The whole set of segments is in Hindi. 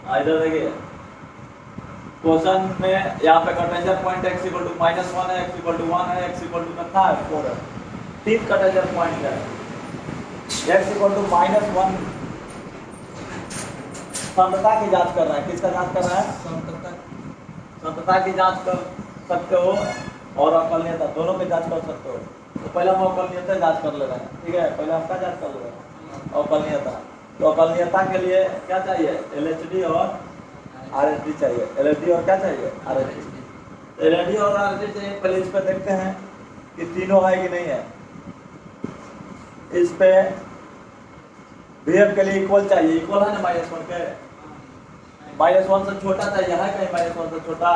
इधर देखिए क्वेश्चन में यहाँ पे कटेंजर पॉइंट x इक्वल टू -1 है, x इक्वल टू 1 है, x इक्वल टू कितना है 4 है। 3 कटेंजर पॉइंट है। x इक्वल टू -1 समता की जांच कर रहा है। किसका जांच कर रहा है? समता की जांच कर सकते हो और अवकलनीयता दोनों की जांच कर सकते हो। तो पहले हम अवकलनीयता जांच कर ले रहे हैं, ठीक है। पहले हम क्या जांच कर ले रहे हैं? अवकलनीयता। तो अवकलनीयता के लिए क्या चाहिए? LHD और RHD चाहिए। LHD और क्या चाहिए? RHD। LHD और RHD चाहिए। पहले इस पे देखते हैं कि तीनों है कि नहीं है। इस पे VF के लिए इक्वल चाहिए। इक्वल है ना -1 के? -1 से छोटा चाहिए, है कहीं -1 से छोटा?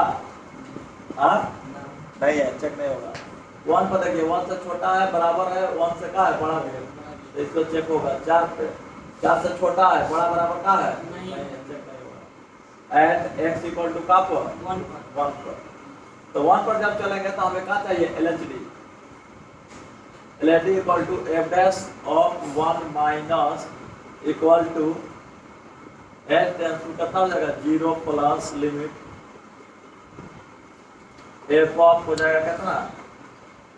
हाँ नहीं है, चेक नहीं होगा। 1 पर देखिए 1 से छोटा है, बराबर है, 1 से क्या है? बड़ा है। तो इसको चेक होगा 4 पे। 4 से छोटा है, बड़ा बराबर का है? नहीं है, चेक नहीं होगा। एट x इक्वल टू का पर 1 पर। तो 1 पर जब चलेंगे तो हमें क्या चाहिए? LHD। LHD equal to f dash of 1 minus equal to h tends to कितना हो जाएगा? 0 प्लस लिमिट f ऑफ हो जाएगा कितना?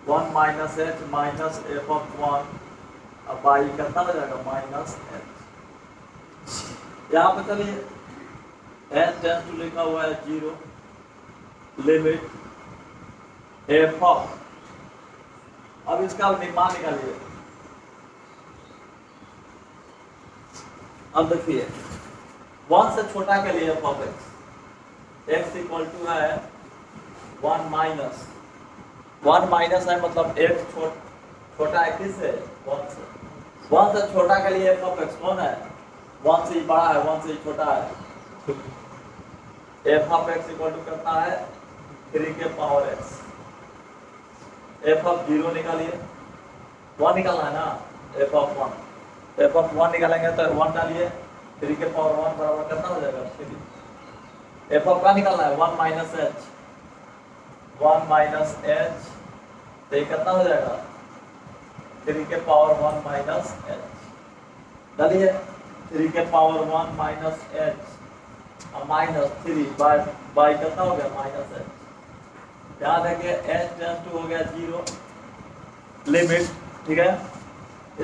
1 minus h minus f of 1 अब बाई कितना हो जाएगा? Minus h। यहाँ पे चलिए h टेंस टू लिखा हुआ है 0 लिमिट f ऑफ। अब इसका मान निकालिए। अब देखिए 1 से छोटा के लिए f of x equal to है 1 माइनस 1 माइनस है, मतलब x छोटा है किससे? 1 से। 1 से छोटा के लिए f ऑफ x कौन है? 1 से ही बड़ा है, 1 से ही छोटा है। f of x equal to करता है 3 के पावर x। f ऑफ 0 निकालिए। 1 निकालना है ना? f of 1। f ऑफ 1 निकालेंगे तो 1 डालिए, 3 के पावर 1 बराबर कितना हो जाएगा? 3। f ऑफ का निकालना है 1 माइनस h। 1 माइनस h तो ये कितना हो जाएगा? 3 के पावर 1 माइनस h डालिए। 3 के पावर 1 माइनस h और माइनस 3 बाई कितना हो गया? Minus h। यहाँ देखिए h टेंस टू हो गया 0 लिमिट, ठीक है।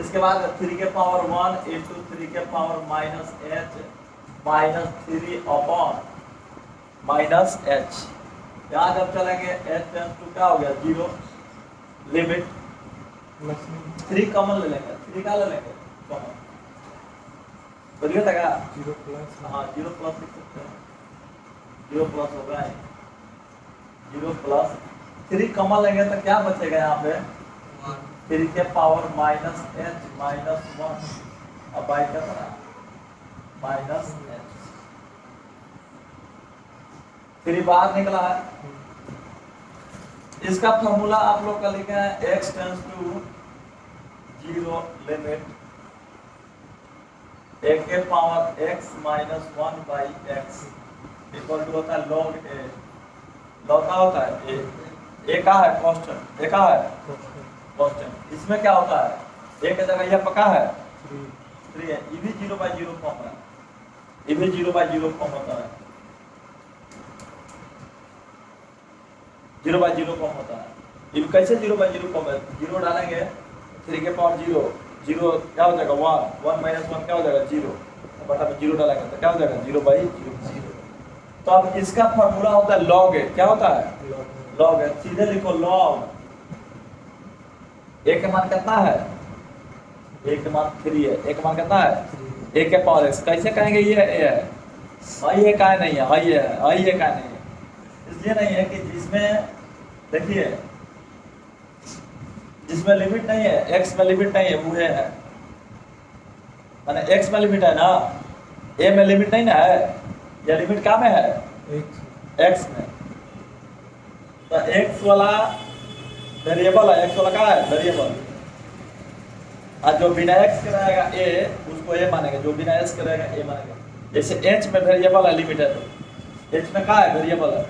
इसके बाद 3 के पावर 1 इंटू 3 के power minus h minus 3 upon minus h। यहाँ जब चलेंगे h टेंस टू क्या हो गया? 0 लिमिट 3 कॉमन ले लेंगे। 3 क्या ले लेंगे? कॉमन बदलिए था क्या? 0 प्लस। हाँ 0 प्लस लिख सकते हैं। 0 प्लस होगा 0 प्लस 3 कॉमन लेंगे तो क्या बचेगा? यहाँ पे 3 के पावर माइनस h माइनस 1 अब बाई कितना? Minus h। 3 बाहर निकला है। इसका फॉर्मूला आप लोग का लिखा है x tends to 0 limit a के power x minus 1 by x equal to होता है log a। log का होता है a का है कांस्टेंट, a का है कांस्टेंट। इसमें क्या होता है? a की जगह यह पका है 3 है। ये भी 0/0 फॉर्म है, ये भी 0/0 फॉर्म होता है। 0/0 फॉर्म होता है। ये कैसे 0/0 फॉर्म है? 0 डालेंगे 3 के पावर 0 0 क्या हो जाएगा? 1 1 माइनस 1 क्या हो जाएगा? 0 बटा में 0 डालेंगे तो क्या हो जाएगा? 0/0। तो अब इसका फॉर्मूला होता है log a। क्या होता है? log a। सीधे लिखो log a के मान कितना है? a के मान 3 है। a के मान कितना है? a के पावर x। कैसे कहेंगे ये a है? आई है का नहीं है? आई है, आई है का नहीं है? इसलिए नहीं है कि जिसमें देखिए जिसमें लिमिट नहीं है, x में लिमिट नहीं है, वो है माने x में लिमिट है ना, a में लिमिट नहीं ना है। या लिमिट क्या में है? x में। तो x वाला वेरिएबल है, x वाला क्या है? वेरिएबल। और जो बिना x के रहेगा a उसको a मानेंगे, जो बिना s के रहेगा a मानेंगे। जैसे h में वेरिएबल है, लिमिट है, तो h में क्या है? वेरिएबल है।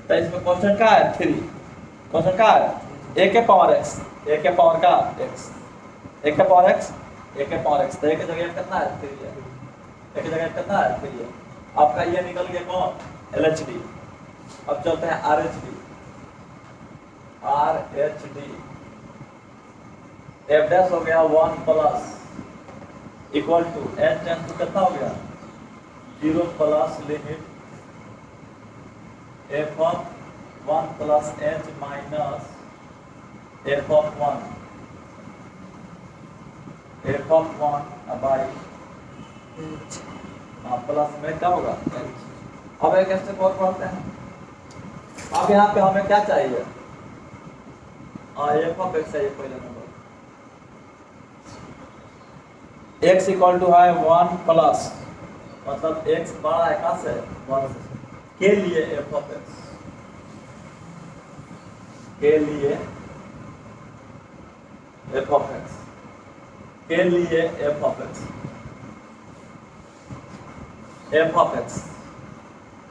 तो इसमें कांस्टेंट क्या है? 3। कांस्टेंट क्या है? a के पावर x, a के पावर का x, a के पावर x, a के पावर x। तो a की जगह कितना है? 3 है। a की जगह कितना है? 3 है। आपका ये निकल गया कौन, LHD। अब चलते हैं RHD। RHD f डैश हो गया 1 plus equal to h tends to कितना हो गया 0 plus limit f of 1 plus h minus f of 1 by plus में क्या होगा h। अब एक स्टेप और पढ़ते हैं। अब यहाँ पे हमें क्या चाहिए, f ऑफ x चाहिए पहले नंबर। x इक्वल टू है 1 प्लस मतलब x बड़ा है कहाँ से 1 से, के लिए f ऑफ x, के लिए f ऑफ x, के लिए f of x, f of x,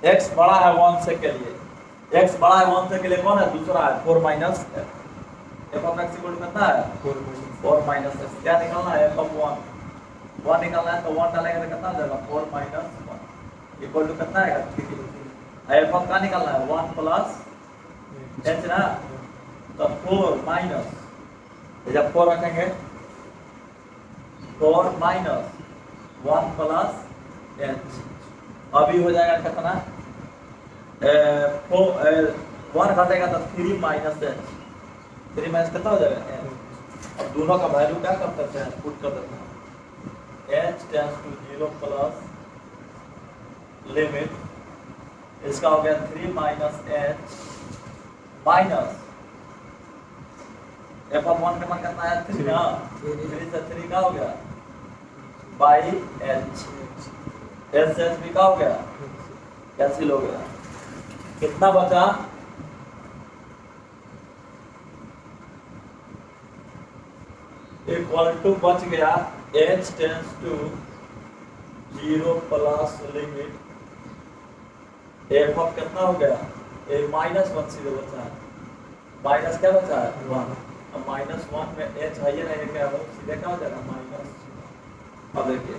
x बड़ा है 1 से के लिए, x बड़ा है 1 से के लिए कौन है दूसरा है 4 minus f of x equal to कितना है 4 माइनस x। क्या निकालना है f ऑफ 1 निकालना है तो 1 डालेंगे तो कितना आ जाएगा 4 माइनस 1 इक्वल टू कितना आएगा 3। f ऑफ का निकालना है 1 प्लस h ना, तो 4 माइनस जब 4 रखेंगे 4 माइनस 1 प्लस h, अभी हो जाएगा कितना 1 घटेगा तो 3 माइनस h, 3 माइनस कितना हो जाएगा h। अब दोनों का वैल्यू क्या कर सकते हैं पुट कर देते हैं, h tends to 0 plus limit इसका हो गया 3 minus h minus f of 1 का मान कितना है 3 ना, 3 से 3 का हो गया बाई h, h से h भी का हो गया कैंसिल हो गया, कितना बचा इक्वल टू बच गया h tends to 0 plus limit f of कितना हो गया a माइनस 1 सीधे बचा है, माइनस क्या बचा है 1, अब माइनस 1 में h है ये नहीं क्या हो सीधे क्या हो जाएगा माइनस। अब देखिए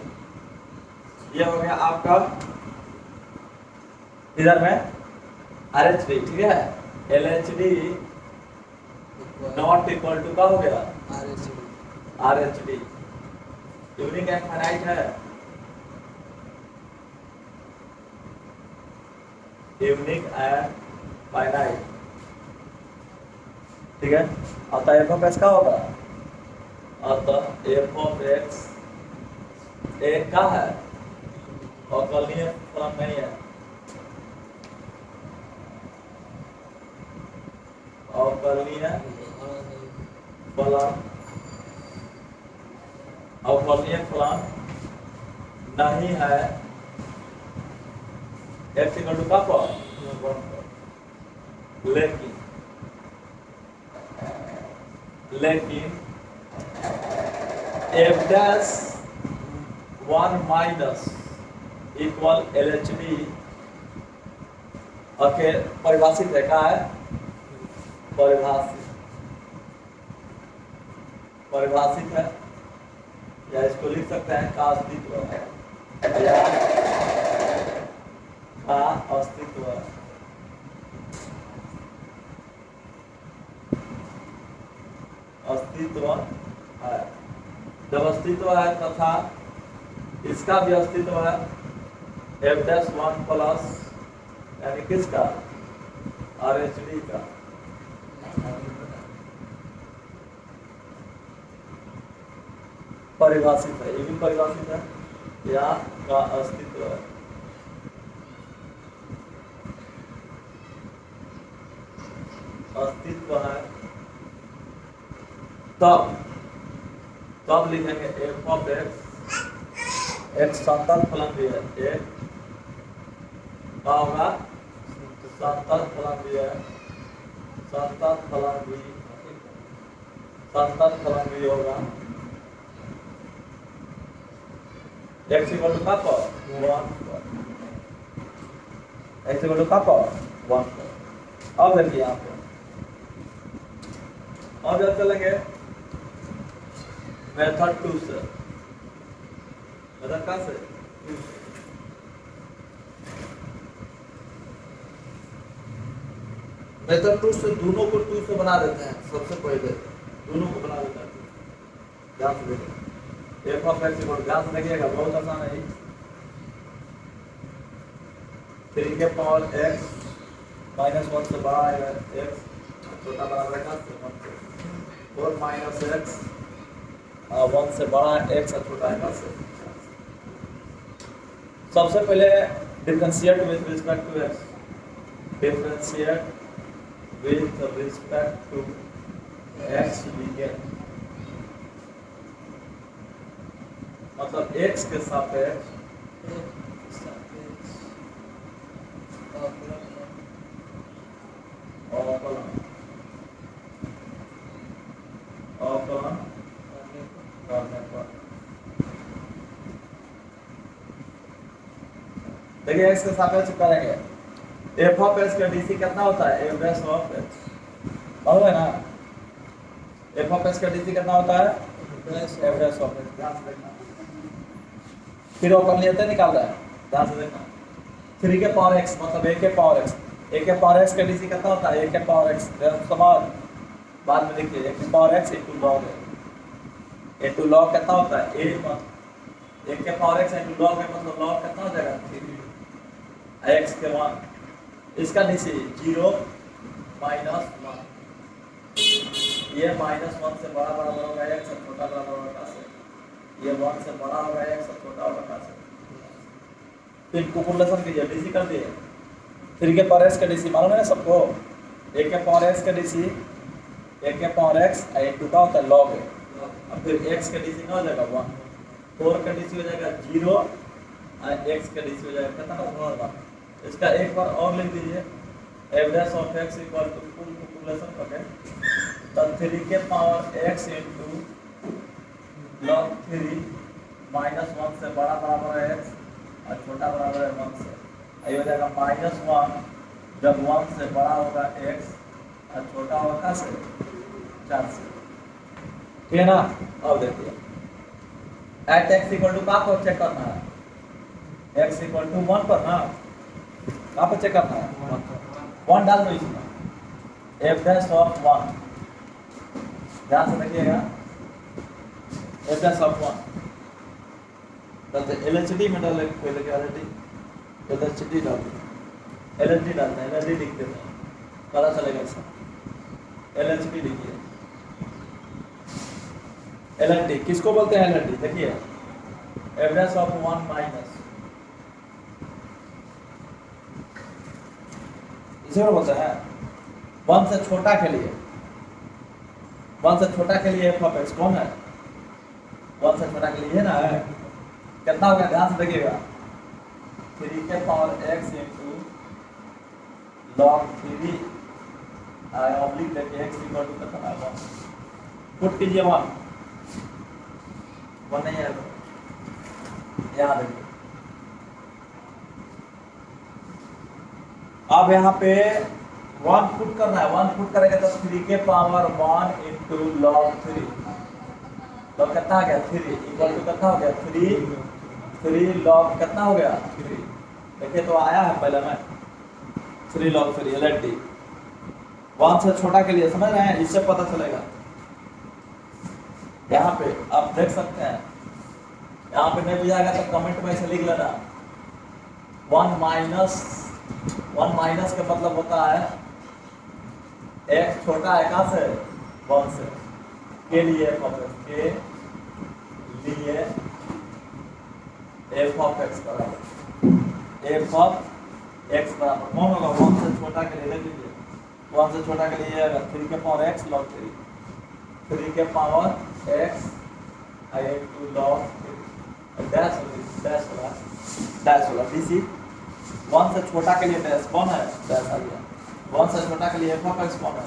ये हो गया आपका इधर में RHD, ठीक है LHD नॉट इक्वल टू का हो गया RHD, यूनिक एंड फाइनाइट है, यूनिक एंड फाइनाइट, ठीक है। अतः f ऑफ x का होगा, अतः f ऑफ x एक का है और कलनीय फलन नहीं है, और कलनीय फलन अवकलनीय फलन नहीं है x इक्वल टू का पर, लेकिन f dash 1 minus equal LHD अके परिभाषित है, क्या है परिभाषित है, या इसको लिख सकते हैं का अस्तित्व है या का अस्तित्व है, अस्तित्व है। जब अस्तित्व है तथा इसका भी अस्तित्व है f डैश 1 प्लस यानी किसका RHD का, परिभाषित है, ये भी परिभाषित है या का अस्तित्व है, अस्तित्व है, तब लिखेंगे f ऑफ x समतल फलन भी है, एक क्या होगा समतल फलन भी है, समतल फलन भी होगा x इक्वल टू का पर 1 पर, x इक्वल टू का पर 1 पर। अब देखिए यहाँ पे अब जब चलेंगे मेथड 2 से, मेथड का से मेथड 2 से दोनों को 2 से बना देते हैं। सबसे पहले दोनों को बना देते हैं, ध्यान से देखिए। एफ ऑफ एक्स इक्वल, ध्यान से देखिएगा, बहुत आसान है। 3 के पावर x माइनस 1 से बड़ा है x, छोटा बराबर है 1 से, 4 माइनस x 1 से बड़ा है x और छोटा है 1 से। सबसे पहले differentiate with respect to x, differentiate with respect to x लीजिए, मतलब x के सापेक्ष देखिए x के सापेक्ष करेंगे। f ऑफ x का dc कितना होता है? f डैश ऑफ x, मालूम है ना? f ऑफ x का dc कितना होता है? f dash of x। ध्यान से देखना, फिर ओपन लेते निकाल रहा है, ध्यान से देखना। 3 के पावर x मतलब a के पावर x, a के पावर x का dc कितना होता है? a के पावर x, समान बाद में देखिए, a के पावर x इनटू log है, इनटू log कितना होता है? a के पावर x इनटू log है, मतलब log कितना हो जाएगा? 3 x के 1, इसका dc 0 माइनस 1, ये माइनस 1 से बड़ा बराबर होगा x और छोटा बराबर होगा से, ये 1 से बड़ा होगा x और छोटा होगा से। फिर कैलकुलेशन कीजिए, dc कर दिए। 3 के पावर x का dc मालूम है सबको? a के पावर x का dc, a के पावर x इनटू का होता है log है, अब फिर x का dc क्या हो जाएगा? 1, 4 का dc हो जाएगा 0 और x का dc हो जाएगा कितना होगा? इसका एक बार और लिख दीजिए, f dash of x equal to full calculation करके, तब 3 के power x into log 3 minus 1 से बड़ा बराबर है x और छोटा बराबर है 1 से, ये हो जाएगा माइनस 1 जब 1 से बड़ा होगा x और छोटा होगा से 4 से, ठीक है ना? अब देखिए एट x इक्वल टू कहाँ पर चेक करना है? x इक्वल टू 1 पर ना, कहाँ पर चेक करना है? 1 डाल दो इसमें, f डैश ऑफ 1, ध्यान से देखिएगा, f डैश ऑफ 1 डालते LHD में डाले, पहले क्या LHD LHD डालते, LHD डालते हैं, LHD लिख देते हैं, पता चलेगा इसका। LHD लिखिए, LHD किसको बोलते हैं? LHD देखिए, f डैश ऑफ 1 माइनस, इसे बोलते हैं 1 से छोटा के लिए, 1 से छोटा के लिए f ऑफ x कौन है? 1 से छोटा के लिए ना है, कितना होगा? ध्यान से देखिएगा, 3 के power x into log 3 oblique लेके x इक्वल टू कितना है? 1, पुट कीजिए 1 नहीं है, यहाँ देखिए। अब यहाँ पे 1 पुट करना है, 1 पुट करेंगे तो 3 के पावर 1 इनटू log 3, तो कितना आ गया? 3 इक्वल टू कितना हो गया? 3 log कितना हो गया? 3, देखिए तो आया है पहले में 3 log 3 LHD, 1 से छोटा के लिए, समझ रहे हैं? इससे पता चलेगा। यहाँ पे आप देख सकते हैं, यहाँ पे नहीं बुझाएगा तो कमेंट में ऐसे लिख लेना, 1 माइनस का मतलब होता है x छोटा है कहाँ से? 1 से, के लिए f ऑफ x, के लिए f ऑफ x बराबर, f ऑफ x बराबर कौन होगा? 1 से छोटा के लिए ले लीजिए, 1 से छोटा के लिए 3 के पावर x log 3, 3 के power x into log 3 dash होगा dc, 1 से छोटा के लिए डैश कौन है? डैश आ गया, 1 से छोटा के लिए f ऑफ x कौन है?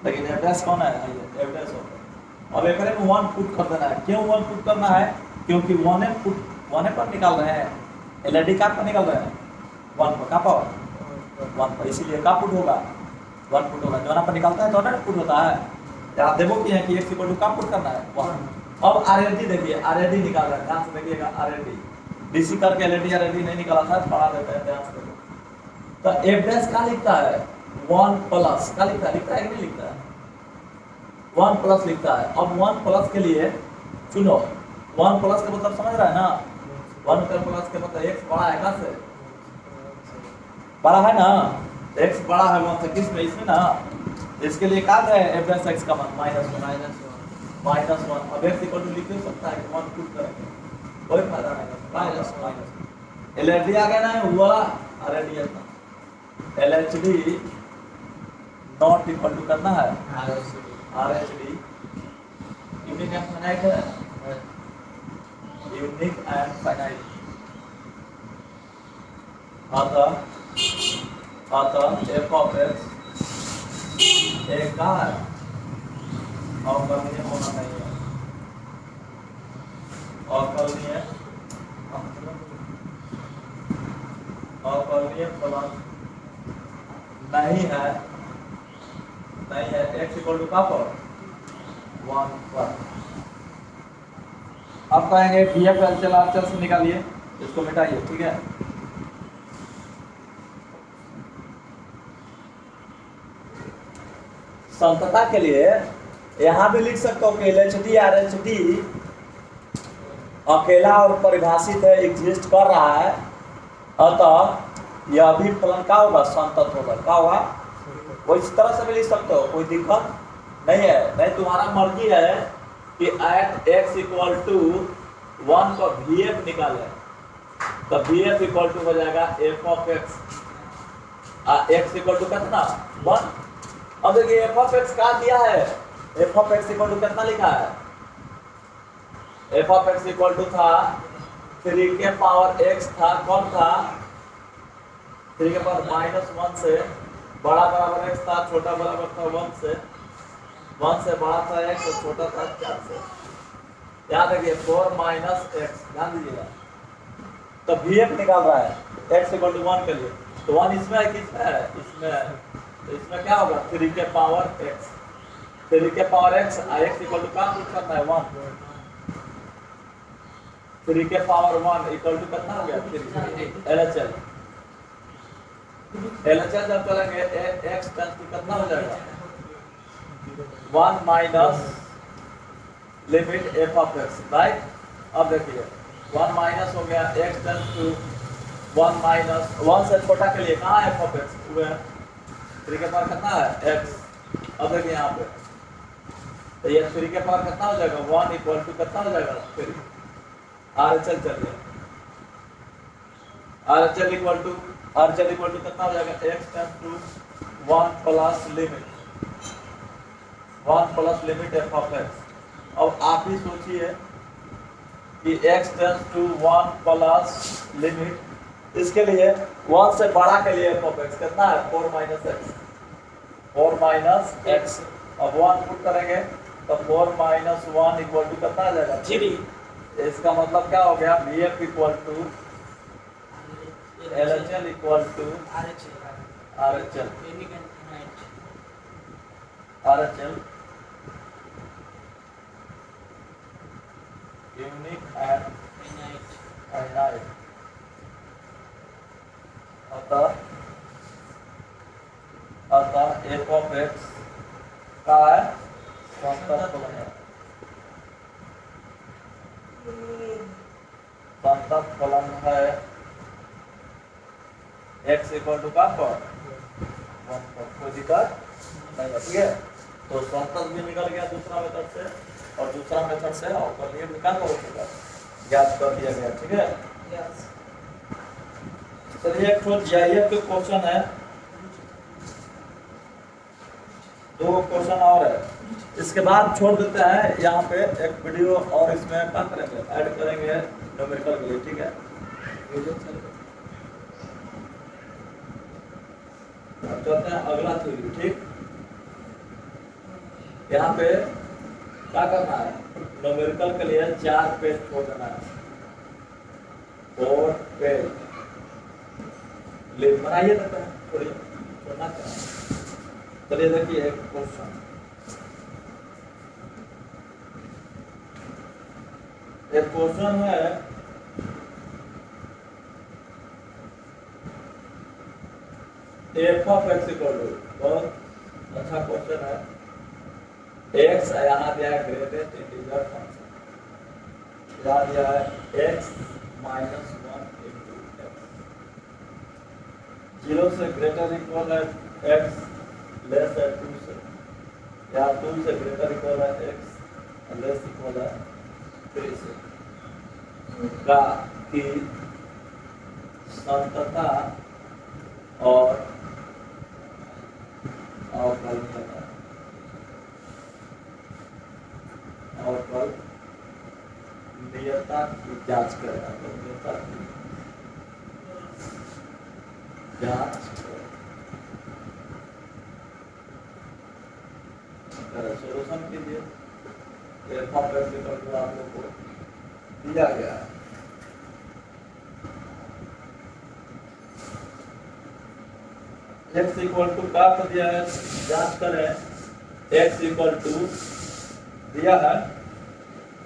लेकिन f डैश कौन है? f डैश होगा। अब एक में 1 पुट कर देना है, क्यों 1 पुट करना है? क्योंकि 1 पर निकाल रहे हैं, LHD कहाँ पर निकाल रहे हैं? 1 पर, कहाँ पर? 1 पर, इसीलिए कहाँ पुट होगा? 1 पुट होगा, जो पर निकालता है तो ना पुट होता है। यहाँ देखो कि है कि x इक्वल टू कहाँ पुट करना है? 1। अब RLD देखिए, RLD निकाल रहा है, ध्यान से देखिएगा, RLD DC करके LHD RLD नहीं निकाला था, पढ़ा देते हैं, ध्यान से देखो। तो एफ डैश क्या लिखता है 1 प्लस क्या लिखता है कि नहीं लिखता है 1 प्लस लिखता है। अब 1 प्लस के लिए चुनो 1 प्लस का मतलब समझ रहा है ना 1 प्लस के मतलब x बड़ा है कहाँ से बड़ा है ना x बड़ा है 1 से किस में इसमें ना इसके लिए क्या है एफ डैश x का मान -1 अब x इक्वल टू लिख सकता है 1 पुट करेंगे कोई फायदा नहीं माइनस एलएचडी आ गया ना हुआ आरएचडी था एलएचडी नॉट इक्वल टू करना है आरएचडी यूनिक एंड फाइनाइट है यूनिक एंड फाइनाइट अतः एफ ऑफ एक्स एक का है और करणीय होना नहीं है अकरणीय फलन नहीं है x इक्वल टू का पर 1 पर। अब कहेंगे bf एलसीएल आरएचएल से निकालिए इसको मिटाइए ठीक है संतता के लिए यहां भी लिख सकते हो कि एलएचडी आरएचडी अकेला और परिभाषित है एग्जिस्ट कर रहा है अतः यह भी फलन का होगा संतत होगा क्या होगा वो इस तरह से भी लिख सकते हो कोई दिक्कत नहीं है नहीं तुम्हारा मर्जी है कि एट x इक्वल टू 1 का vf निकाले तो vf इक्वल टू हो जाएगा f of x x equal to कितना 1 अब देखिए f ऑफ x क्या दिया है f of x equal to कितना लिखा है f of x equal to था 3 के पावर x था कौन था 3 के पावर -1 से बड़ा बराबर x था छोटा बराबर था 1 से बड़ा था x और छोटा था 4 से याद रखिए 4 माइनस x ध्यान दीजिएगा तो vf निकाल रहा है x इक्वल टू 1 के लिए तो 1 इसमें है किसमें है इसमें है तो इसमें क्या होगा 3 के पावर x 3 के power x x equal to क्या पुट करना है 1 3 के पावर 1 इक्वल टू कितना हो गया LHL जब चलेंगे x टेंस टू कितना हो जाएगा 1 minus limit f of x right अब देखिए 1 माइनस हो गया x टेंस टू 1 माइनस 1 से छोटा के लिए कहाँ है f ऑफ x हुआ 3 के पावर कितना है x अब देखिए यहाँ पे तो ये 3 के पावर कितना हो जाएगा 1 इक्वल टू कितना हो जाएगा 3 RHL चलिए RHL इक्वल टू कितना हो जाएगा x tends to 1 plus limit f of x अब आप ही सोचिए कि x tends to 1 plus limit इसके लिए 1 से बड़ा के लिए f ऑफ x कितना है 4 माइनस x अब 1 पुट करेंगे तो 4 माइनस 1 इक्वल टू कितना आ जाएगा 3 इसका मतलब क्या हो गया vf equal to LHL equal to RHL unique and finite अतः f ऑफ x का है संतत फलन है संतत फलन है x इक्वल टू का पर 1 पर कोई दिक्कत नहीं है ठीक है तो संतत भी निकल गया दूसरा मेथड से और दूसरा मेथड से अवकलनीय निकाल हो चुका ज्ञात कर दिया गया ठीक है चलिए एक तो जीआईएफ के क्वेश्चन है 2 क्वेश्चन और है इसके बाद छोड़ देते हैं यहाँ पे एक वीडियो और इसमें क्या करेंगे ऐड करेंगे न्यूमेरिकल के लिए ठीक है अब चलते हैं अगला थ्योरी ठीक यहाँ पे क्या करना है न्यूमेरिकल के लिए 4 पेज छोड़ देना है 4 पेज ले बनाइए देते हैं थोड़ी छोड़ना चाहिए चलिए देखिए एक क्वेश्चन एक क्वेश्चन है F of X equal to, बहुत अच्छा क्वेश्चन है। एक्स यहाँ दिया है ग्रेटेस्ट इंटीजर फंक्शन, यहाँ दिया है एक्स माइनस 1 इंटू एक्स, 0 से ग्रेटर इक्वल है एक्स लेस है 2 से, यहाँ 2 से ग्रेटर इक्वल है एक्स लेस इक्वल है 3 से, का की संतता और अवकलनीयता नियता की जांच करेगा, तो नियता की जांच सोल्यूशन कीजिए। F of X equal to आप लोग को दिया गया है, एक्स इक्वल टू का दिया है, जांच करें। एक्स इक्वल टू दिया है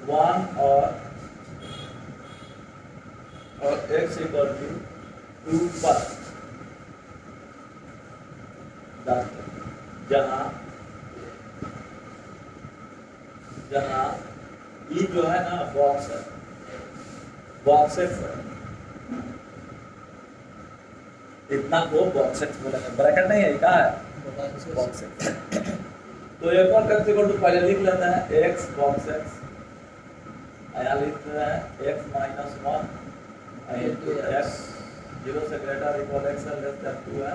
1 और एक्स इक्वल टू 2 पर जहाँ जहाँ ये जो है ना बॉक्स है, बॉक्सेस है, इतना को बॉक्सेस बोलेंगे, ब्रैकेट नहीं है, क्या है बॉक्सेस। तो एक और एक्स इक्वल टू पहले लिख लेते हैं एक्स बॉक्स एक्स, यहाँ लिख रहे हैं एक्स माइनस 1 इंटू एक्स, 0 से greater equal x less than 2 है,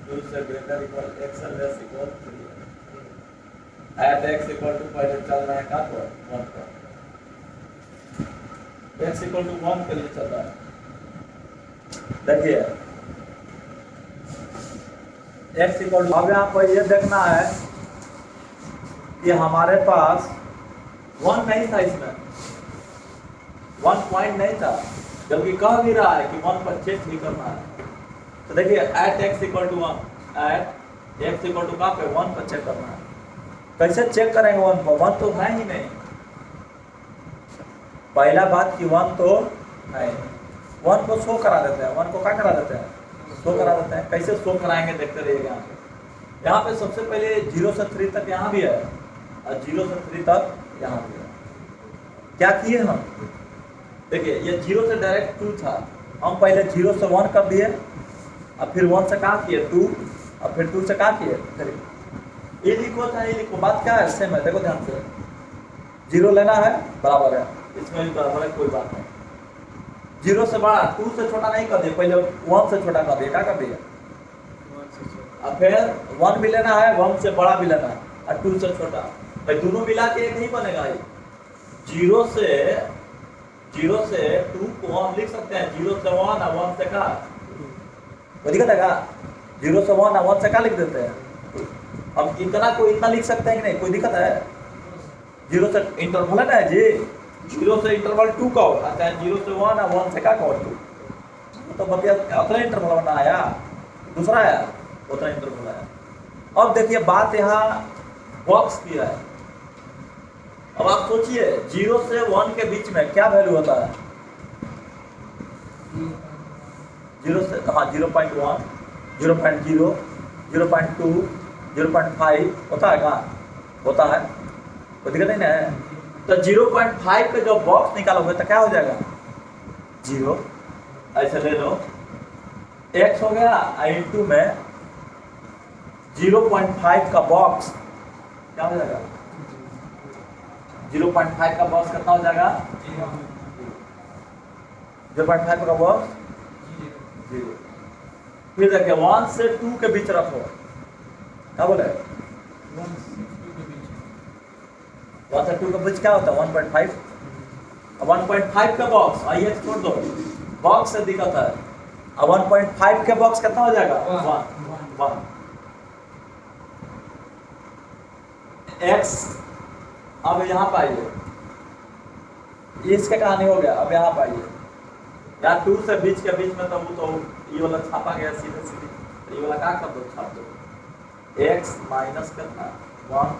2 से greater equal x less equal 3 है, एट एक्स इक्वल टू पहले चल रहा है का पर 1 पर, एक्स इक्वल टू 1 के लिए चल रहा है। देखिए एक्स इक्वल टू, अब यहाँ पर ये देखना है कि हमारे पास 1 नहीं था, इसमें 1 पॉइंट नहीं था, जबकि कह भी रहा है कि 1 पर चेक भी करना है। तो देखिए at X equal to 1, at X equal to कहाँ पे 1 पर चेक करना है। कैसे चेक करेंगे 1 पर, 1 तो है ही नहीं, पहला बात कि 1 तो है, 1 को शो करा देते हैं, 1 को क्या करा देते हैं, शो करा देते हैं। कैसे शो कराएंगे देखते रहिएगा। यहाँ पे सबसे पहले 0 से 3 तक यहाँ भी है और 0 से 3 तक यहाँ भी है। क्या किए हम, देखिए ये 0 से डायरेक्ट 2 था, हम पहले 0 से 1 कर दिए और फिर 1 से कहाँ किए 2 और फिर 2 से कहाँ किए 3। ये लिखो था, ये लिखो, बात क्या है सेम है, देखो ध्यान से, 0 लेना है बराबर है, इसमें भी बराबर है, कोई बात नहीं। 0 से बड़ा 2 से छोटा नहीं कर दिए, पहले 1 से छोटा कर दिए, क्या कर दिए, और फिर 1 भी लेना है, 1 से बड़ा भी लेना है और 2 से छोटा, भाई दोनों मिला के एक नहीं बनेगा। 0 से 2 को हम लिख सकते हैं 0 से 1 और 1 से का, कोई दिक्कत है क्या, 0 से 1 और 1 से का लिख देते हैं। अब इतना को इतना लिख सकते हैं कि नहीं, कोई दिक्कत है। 0 से इंटरवल है ना जी, 0 से इंटरवल 2 का आता है, 0 से 1 और 1 से का 2, तो बतिया उतना इंटरवल बना आया, दूसरा आया उतना इंटरवल आया। अब देखिए बात यहाँ बॉक्स की है। अब आप सोचिए 0 से 1 के बीच में क्या वैल्यू होता है, 0 से, हाँ 0.1, 0.0, 0.2, 0.5 होता है, कहाँ होता है, कोई दिक्कत नहीं है। तो 0.5 का जो बॉक्स निकालोगे तो क्या हो जाएगा 0, ऐसे ले लो, x हो गया इंटू में 0.5 का बॉक्स क्या हो जाएगा, 0.5 का बॉक्स कितना हो जाएगा, 0.5 का बॉक्स 0। फिर देखिए 1 से 2 के बीच रखो, क्या बोले 1 से 2 के बीच क्या होता है 1.5, 1.5 का बॉक्स, आइए छोड़ दो, बॉक्स से दिक्कत है। अब 1.5 के बॉक्स कितना हो जाएगा 1 x। अब यहाँ पाइए, इसके कहानी हो गया। अब यहाँ पाइए, यहाँ 2 से बीच के बीच में तो वो तो ये वाला छापा गया सीधे सीधे, ये वाला क्या कर दो, छाप दो, x माइनस कितना 1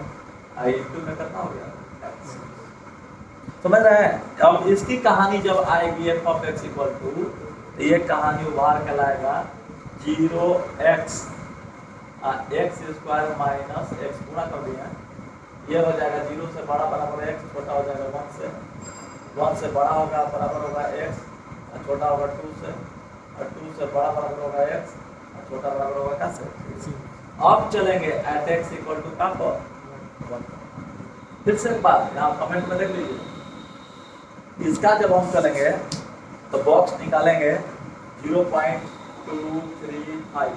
इंटू में कितना हो गया x। समझ रहे हैं। अब इसकी कहानी जब आएगी f of x equal to, तो ये कहानी उभार के लाएगा 0x x square minus x पूरा कर दिया, ये हो जाएगा 0 से बड़ा बराबर x, छोटा हो जाएगा 1 से बड़ा होगा बराबर होगा x, छोटा होगा 2 से, और 2 से बड़ा बराबर होगा x, और छोटा बराबर होगा क्या से। अब चलेंगे एट x इक्वल टू का 1। फिर से एक बात यहाँ कमेंट में देख लीजिए, इसका जब हम चलेंगे तो बॉक्स निकालेंगे 0.235,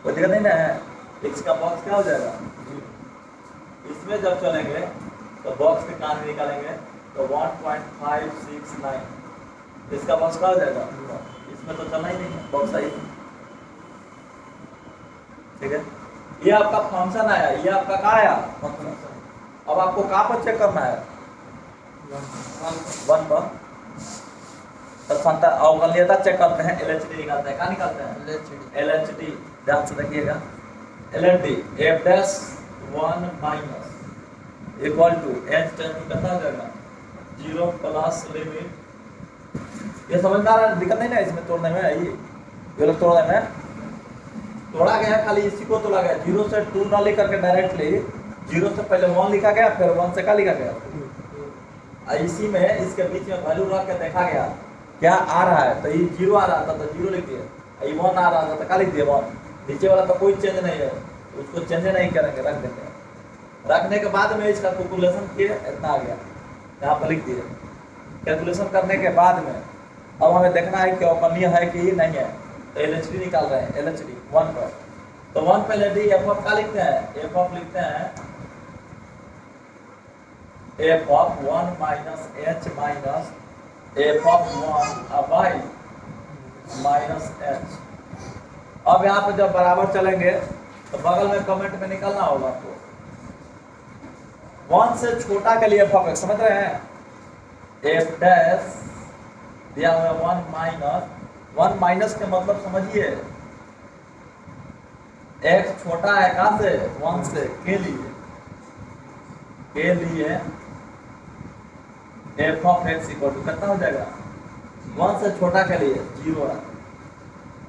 कोई दिक्कत नहीं ना है, x का बॉक्स क्या हो जाएगा। इसमें जब चलेंगे तो बॉक्स के कान निकालेंगे तो 1.569, इसका बॉक्स क्या हो जाएगा। इसमें तो चलना ही नहीं है, बॉक्स आई, ठीक है। ये आपका फंक्शन आया, ये आपका क्या आया फंक्शन। अब आपको कहाँ पर चेक करना है, 1 पर। तो अवगण्यता चेक करते हैं, LHD निकालते हैं, क्या निकालते हैं LHD, ध्यान से देखिएगा। LHD f dash 1 minus equal to h कितना हो जाएगा 0 प्लस लिमिट। ये समझ में आ रहा है, दिक्कत नहीं ना इसमें तोड़ने में, ये लोग तोड़ने में तोड़ा गया, खाली इसी को तोड़ा गया। 0 से 2 ना लेकर के डायरेक्टली 0 से पहले 1 लिखा गया, फिर 1 से क्या लिखा गया। इसी में इसके बीच में वैल्यू रख के देखा गया क्या आ रहा है, तो ये 0 आ रहा था तो 0 लिख दिया, ये 1 आ रहा था तो क्या लिख दिया 1। नीचे वाला तो कोई चेंज नहीं है, उसको चेंज नहीं करेंगे, रख देंगे। रखने के बाद में इसका कैलकुलेशन किए, इतना आ गया, यहाँ पर लिख दिए। कैलकुलेशन करने के बाद में अब हमें देखना है कि अवकलनीय है कि नहीं है, तो LHD निकाल रहे हैं, LHD 1 पर। तो 1 पे LHD f ऑफ क्या लिखते हैं, f ऑफ लिखते हैं f of 1 minus h minus f of 1 by minus h। अब यहाँ पे जब बराबर चलेंगे तो बगल में कमेंट में निकलना होगा आपको, 1 से छोटा के लिए f ऑफ x, समझ रहे हैं। f डैश दिया हुआ 1 माइनस के मतलब समझिए, x छोटा है कहाँ से 1 से, के लिए f of x equal to कितना हो जाएगा 1 से छोटा के लिए 0 है।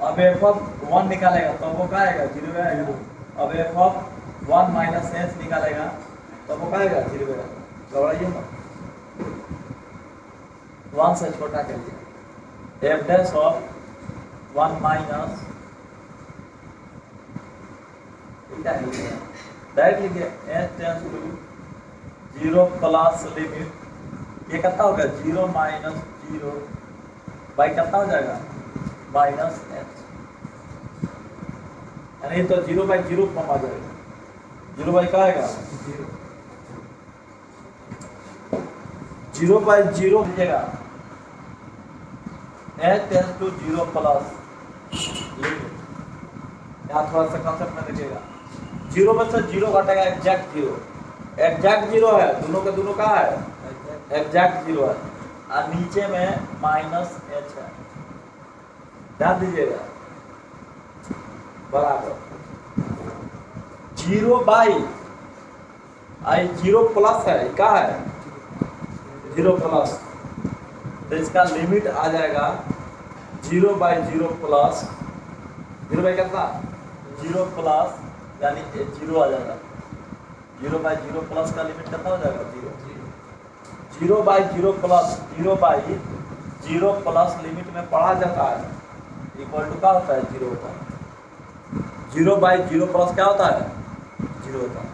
अब f ऑफ 1 निकालेगा तो वो क्या आएगा 0 आएगा। अब f ऑफ 1 माइनस h निकालेगा तो वो क्या आएगा 0 आएगा। घबराइए मत, 1 से छोटा के लिए f dash of 1 minus direct लिखिए h tends to 0 plus limit, ये कितना होगा 0 माइनस 0 बाई कितना हो जाएगा माइनस h, यानी तो 0 बाई 0 फॉर्म आ जाएगा। 0 बाई क्या आएगा 0 बाई 0 लीजिएगा, h tends to 0 plus limit. यहाँ थोड़ा सा कंसेप्ट में देखिएगा, 0 में से 0 घटेगा एग्जैक्ट 0, एग्जैक्ट 0 है, दोनों के दोनों का है एग्जैक्ट 0 है, और नीचे में माइनस h है। ध्यान दीजिएगा, बराबर 0 बाई 0 प्लस है, क्या है 0 प्लस, तो इसका लिमिट आ जाएगा 0 बाई 0 प्लस 0 बाई कितना 0 प्लस, यानी 0 आ जाएगा। 0 बाई 0 प्लस का लिमिट कितना हो जाएगा 0 by 0 plus 0 by 0 plus limit में पढ़ा जाता है इक्वल टू क्या होता है 0 होता है। 0 बाई 0 प्लस क्या होता है 0 होता है,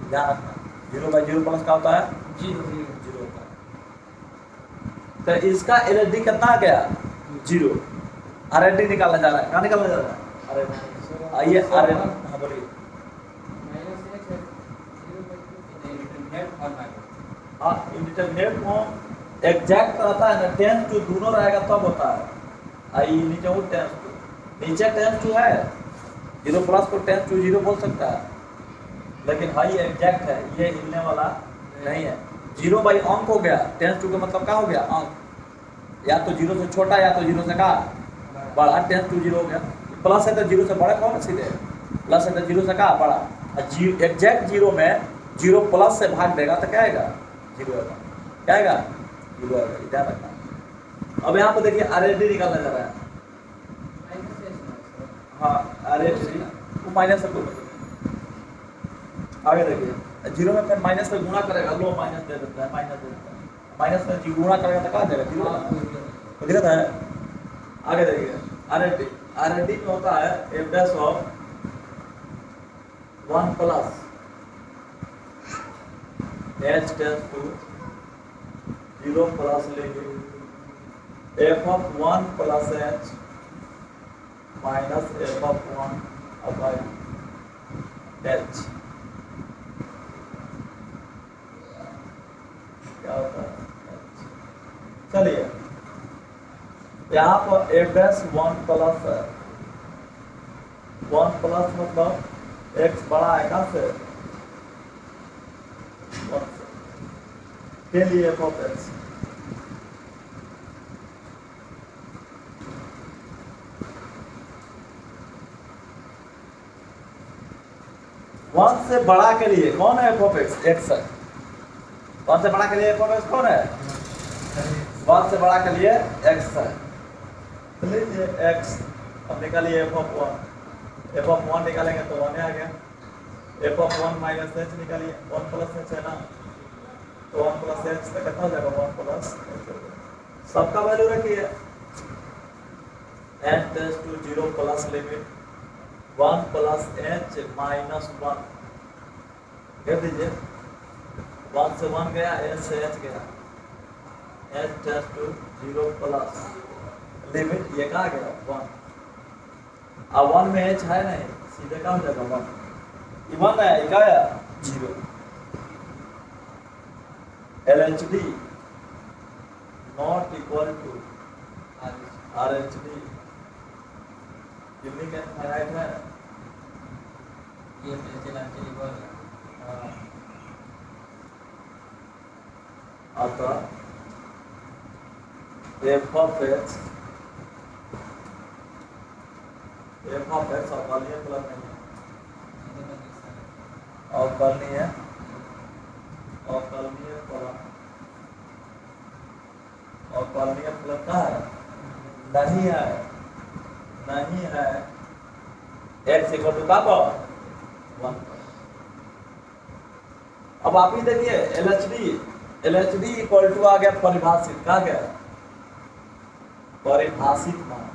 ध्यान रखना। 0 बाई 0 प्लस क्या होता है 0 होता है। तो इसका LHD कितना आ गया 0, RHD निकालना जा रहा है, कहाँ निकालना जा रहा है आइए RHD, हाँ बोलिए। हाँ इंडिटरमिनेट फॉर्म एग्जैक्ट रहता है ना, टेंस टू दोनों रहेगा तब होता है। आई नीचे वो टेंस टू, नीचे टेंस टू है, 0 प्लस को टेंस टू 0 बोल सकता है, लेकिन हाई एग्जैक्ट है, ये हिलने वाला नहीं है। 0 बाई अंक हो गया, टेंस टू का मतलब क्या हो गया अंक, या तो 0 से छोटा या तो 0 से क्या बड़ा, टेंस टू 0 हो गया। प्लस है तो 0 से बड़ा कौन सीधे, प्लस है तो 0 से क्या बड़ा, एग्जैक्ट 0 में 0 प्लस से भाग देगा तो क्या आएगा 0 आएगा, क्या आएगा 0 आएगा, ध्यान रखना। अब यहाँ पर देखिए RHD निकालना जा रहा है, हाँ अरे वो माइनस है, आगे देखिए जीरो में फिर माइनस से गुणा करेगा, लो माइनस दे देता है, माइनस दे देता है, माइनस में जी गुणा करेगा तो कहाँ जाएगा, जीरो दिखता है। आगे देखिए आर में होता है F dash of 1 plus H tends to 0 plus limit F of 1 plus H minus F of 1 upon H, क्या होता है। चलिए यहाँ पर एफ डैश 1 प्लस है, 1 प्लस मतलब एक्स बड़ा है कहाँ से, 1 से, के लिए एफ ऑफ एक्स वन से बड़ा के लिए कौन है एफ ऑफ एक्स, एक्स है। वन से बड़ा के लिए एफ ऑफ एक्स कौन है, वन से बड़ा के लिए एक्स है। तो लीजिए एक्स अब निकालिए एफ ऑफ 1, एफ ऑफ 1 निकालेंगे तो 1 आ गया, एफ ऑफ 1 माइनस एच निकालिए, 1 प्लस एच है ना, तो 1 प्लस एच तो कितना हो जाएगा, 1 प्लस एच, सबका वैल्यू रखिए, n tends to 0 plus limit 1 plus H minus 1 कह दीजिए, 1 से 1 गया, एच से एच गया, H tends to 0 plus limit ये कहाँ गया 1, अब 1 में एच है नहीं, सीधे कहाँ हो जाएगा 1, ये 1 है, ये क्या है 0, LHD not equal to RHD, unique and finite है ये अतः एफ ऑफ एक्स अवकलनीय फलन नहीं है, अवकलनीय फलन कहाँ है, नहीं है एक्स इक्वल टू का पावर 1। अब आप ही देखिए LHD इक्वल टू आ गया परिभाषित, कहा गया परिभाषित मान,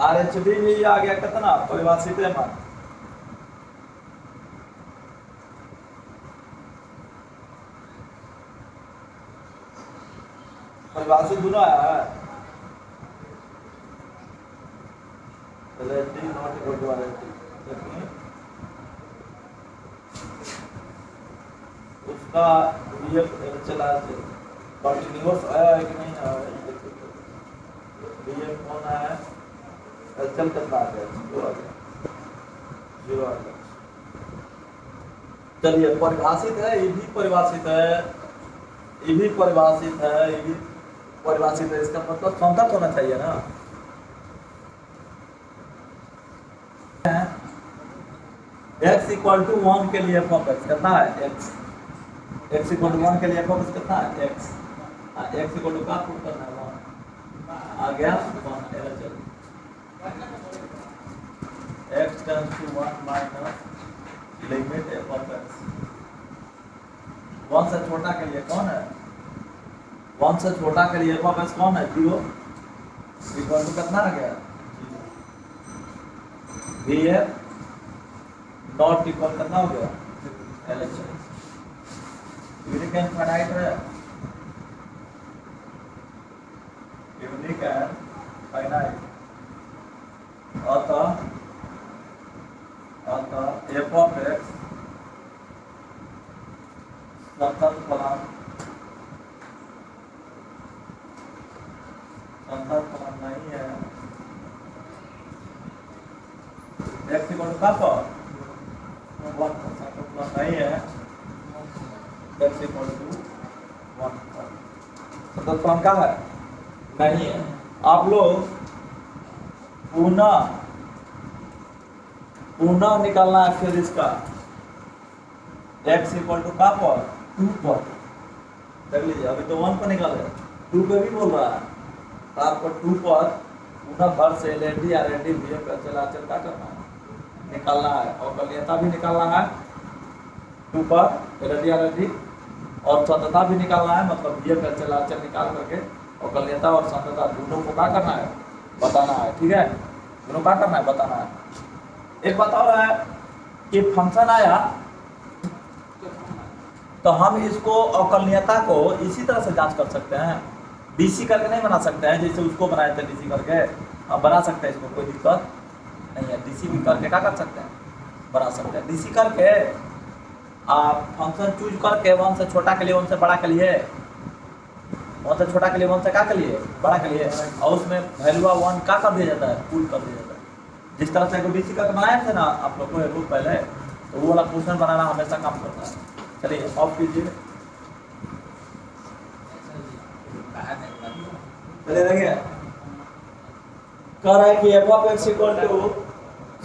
RHD भी आ गया कितना परिभाषित मान, परिभाषित दोनों आया है, LHD not equal to RHD, उसका चला कंटिन्यूअस आया है कि नहीं आया है, BF कौन आया है, चल कितना आ गया, 0 आ गया। चलिए परिभाषित है, ये भी परिभाषित है, ये भी परिभाषित है, ये भी परिभाषित है, इसका मतलब समतल होना चाहिए ना। x इक्वल टू 1 के लिए एफ ऑफ एक्स कितना है, x इक्वल टू 1 के लिए एफ ऑफ एक्स कितना है, x इक्वल टू का पुट करना है 1 आ गया 1, x tends to 1 minus limit F of X, 1 से छोटा के लिए कौन है, 1 से छोटा के लिए एफ ऑफ एक्स कौन है 0 इक्वल टू कितना आ गया, BF नॉट इक्वल कितना हो गया LHD, यूनिक एंड फाइनाइट है, यूनिक एंड फाइनाइट, अतः एफ ऑफ एक्स समतल फलन नहीं है, एक्स इक्वल टू का पर 1 नहीं है, एक्स इक्वल टू 1 समतल फलन का है नहीं है। आप लोग पुनः निकालना है फिर इसका x इक्वल टू का पर 2 पर, देख लीजिए अभी तो 1 पर निकाले, 2 पे भी बोल रहा है, आपको 2 पर गुना भर से LND RND VF का चलाचल का करना है, निकालना है, और कलियता भी निकालना है 2 पर LND RND, और सांद्रता भी निकालना है, मतलब VF का चलाचल निकाल करके और कलियता और सांद्रता दोनों को क्या करना है, बताना है। ठीक है, दोनों क्या करना है, बताना है। एक बात और है कि फंक्शन आया तो हम इसको अवकलनीयता को इसी तरह से जांच कर सकते हैं, डीसी करके नहीं बना सकते हैं जैसे उसको बनाए थे डीसी करके, हम बना सकते हैं, इसको कोई दिक्कत नहीं है। डीसी भी करके क्या कर सकते हैं, बना सकते हैं। डीसी करके आप फंक्शन चूज करके 1 से छोटा के लिए 1 से बड़ा के लिए, 1 से छोटा के लिए 1 से क्या के लिए, बड़ा के लिए, और उसमें वैल्यू 1 क्या कर दिया जाता है, पुल कर दिया जाता है। जिस तरह से डीसी करके बनाए थे ना आप लोग को एक पहले, तो वो वाला क्वेश्चन बनाना हमेशा काम करता है। चलिए ऑफ कीजिए, चलिए देखिए कह रहा है कि f of x equal to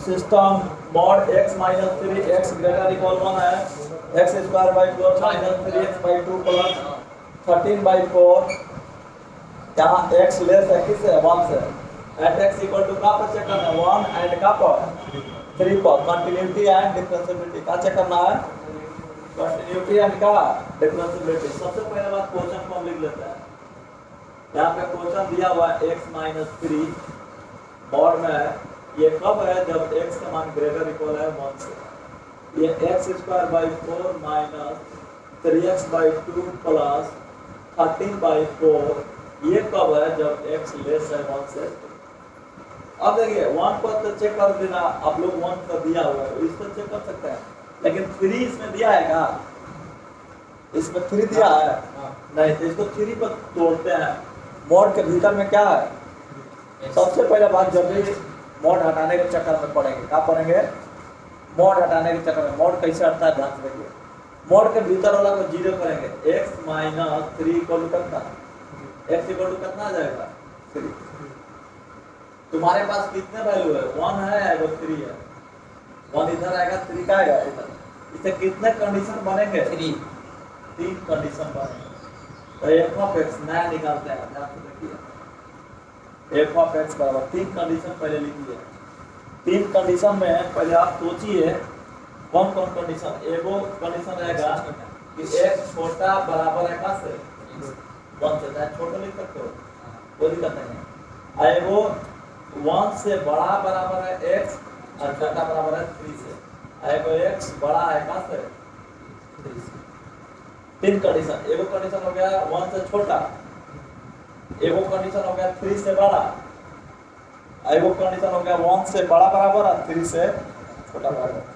system mod x minus 3x greater equal 1 है, x square by 4 minus 3x by 2 plus 13 by 4, यहाँ x लेस है किससे, 1 से, एट x इक्वल टू का पर चेक करना है 1 एंड का पर 3 पर, कंटिन्यूटी एंड डिफरेंशिएबिलिटी का चेक करना है, कंटिन्यूटी एंड का डिफरेंशिएबिलिटी। सबसे पहले बात क्वेश्चन को हम लिख लेते हैं। यहाँ पे क्वेश्चन दिया हुआ है x माइनस 3 मॉड में है, ये कब है, जब x का मान ग्रेटर इक्वल है 1 से। ये x square by 4 minus 3x by 2 plus 13 by 4, ये कब है, जब x लेस है 1 से। अब देखिए 1 पर तो चेक कर देना आप लोग, 1 पर दिया हुआ है, इस पर चेक कर सकते हैं, लेकिन 3 इसमें दिया है क्या, इसमें 3 दिया है नहीं, तो इसको 3 पर तोड़ते हैं। मॉड के भीतर में क्या है, सबसे पहले बात, जब भी मॉड हटाने के चक्कर में पड़ेंगे, क्या पढ़ेंगे, मॉड हटाने के चक्कर में। मॉड कैसे हटता है ध्यान से देखिए, मॉड के भीतर वाला को 0 करेंगे, x माइनस 3 इक्वल टू कितना, x इक्वल टू कितना आ जाएगा 3। तुम्हारे पास कितने वैल्यू है, 1 है और 3 है, 1 इधर आएगा, 3 का आएगा इधर, इससे कितने कंडीशन बनेंगे, 3 कंडीशन बनेंगे। तो f of x नया निकालते हैं, ध्यान से देखिए, f of x बराबर 3 कंडीशन पहले लिखिए। 3 कंडीशन में पहले आप सोचिए कौन कौन कंडीशन। एगो कंडीशन रहेगा कि x छोटा बराबर है का से 1 से, चाहे छोटा लिख सकते हो, कोई दिक्कत नहीं है। एगो 1 से बड़ा बराबर है x और छोटा बराबर है 3 से, एगो x बड़ा है का से 3 से। 3 कंडीशन, एगो कंडीशन हो गया 1 से छोटा, एगो कंडीशन हो गया 3 से बड़ा, एगो कंडीशन हो गया 1 से बड़ा बराबर और 3 से छोटा बराबर।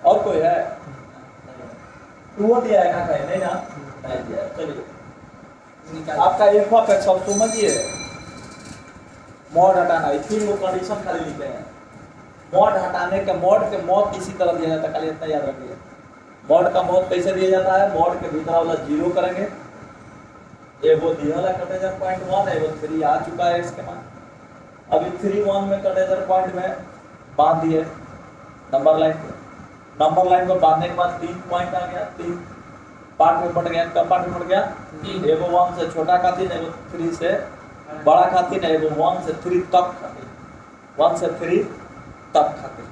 और कोई है, वो दिया है कहीं, नहीं ना, नहीं दिया है। चलिए आपका f of x अब समझिए, मॉड हटाना है, 3 वो कंडीशन खाली लिखे हैं। मॉड हटाने के, मॉड के मॉड इसी तरह दिया जाता है, खाली इतना याद रखिए। मॉड का मॉड कैसे दिया जाता है, मॉड के भीतर वाला 0 करेंगे, एगो दिया वाला कटेजर पॉइंट 1, एगो 3 आ चुका है इसके मान, अभी 3 1 में कटेजर पॉइंट में बांध दिए नंबर लाइन पे। नंबर लाइन को बांधने के बाद 3 पॉइंट आ गया, 3 पार्ट में बट गया, कब पार्ट में बट गया, एगो 1 से छोटा खातिर, एगो 3 से बड़ा खातिर, एगो 1 से 3 तक खातिर, 1 से 3 तक खातिर।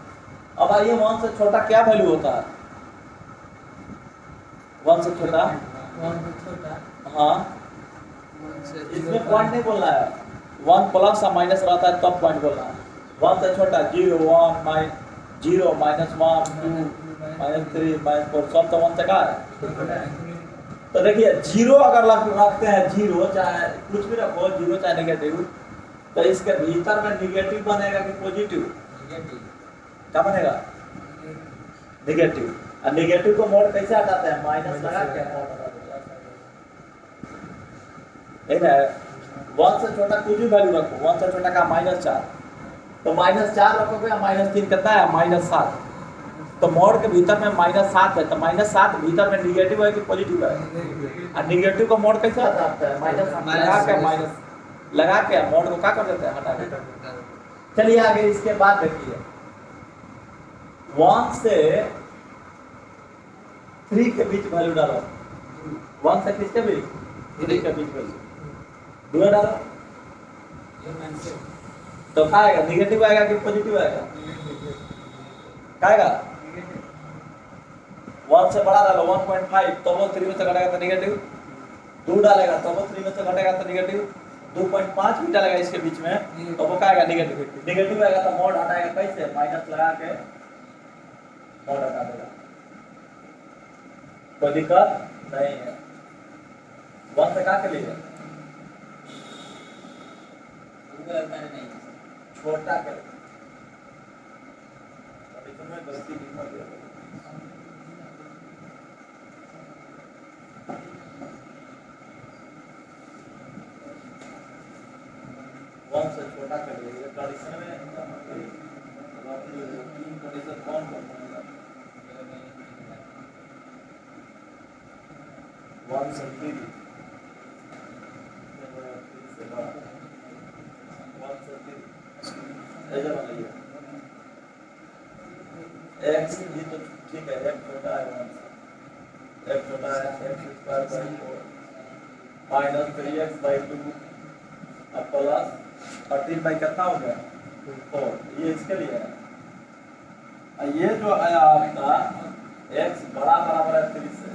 अब आइए 1 से छोटा क्या वैल्यू होता है, 1 से छोटा, हाँ इसमें पॉइंट नहीं बोलना है, 1 प्लस या माइनस रहता है तब पॉइंट बोलना है। 1 से छोटा 0 1 0 -1 2 -3 -4, सब तो 1 से का है। तो देखिए 0 अगर रखते हैं, 0 चाहे कुछ भी रखो, 0 चाहे नेगेटिव, तो इसके भीतर में निगेटिव बनेगा कि पॉजिटिव, क्या बनेगा, नेगेटिव। और नेगेटिव को मोड कैसे हटाते हैं, माइनस लगा के मोड हटा देते हैं। 1 से छोटा कुछ भी वैल्यू रखो, 1 से छोटा का -4, तो -4 रखोगे, -3 कितना है, -7। तो मोड के भीतर में -7 है, तो -7 भीतर में निगेटिव है कि पॉजिटिव है, और निगेटिव को मोड कैसे हटाता है, माइनस लगा के मोड को क्या कर देते हैं, हटा देते हैं। चलिए आगे इसके बाद देखिए, 1 से 3 के बीच वैल्यू डालो, 1 से किसके बीच, 3 के बीच वैल्यू, 2 डालो, तो क्या आएगा, निगेटिव आएगा कि पॉजिटिव आएगा? क्या आएगा? 1 से बड़ा डालो 1.5, तो वो 3 में से घटेगा तो निगेटिव। 2 डालेगा तो वो 3 में से घटेगा तो निगेटिव। 2.5 भी डालेगा इसके बीच में तो वो क्या आएगा, निगेटिव। निगेटिव आएगा तो मोड हटाएगा कैसे, माइनस लगा के मोड हटा देगा, कोई दिक्कत नहीं है। 1 से क्या के लिए, छोटा के लिए में गलती लिखा गया। वन से छोटा कर लिए कंडीशन में, कंडीशन कौन करना है, 1 से 3 से बड़ा, 1 से 3 ऐसा बनाइए। x ये तो ठीक है, x छोटा है 1 से, x छोटा है, x square by 4 minus 3x/2 अब प्लस 13 बाई कितना हो गया 4, ये इसके लिए है। ये जो आया आपका x बड़ा बराबर है 3 से,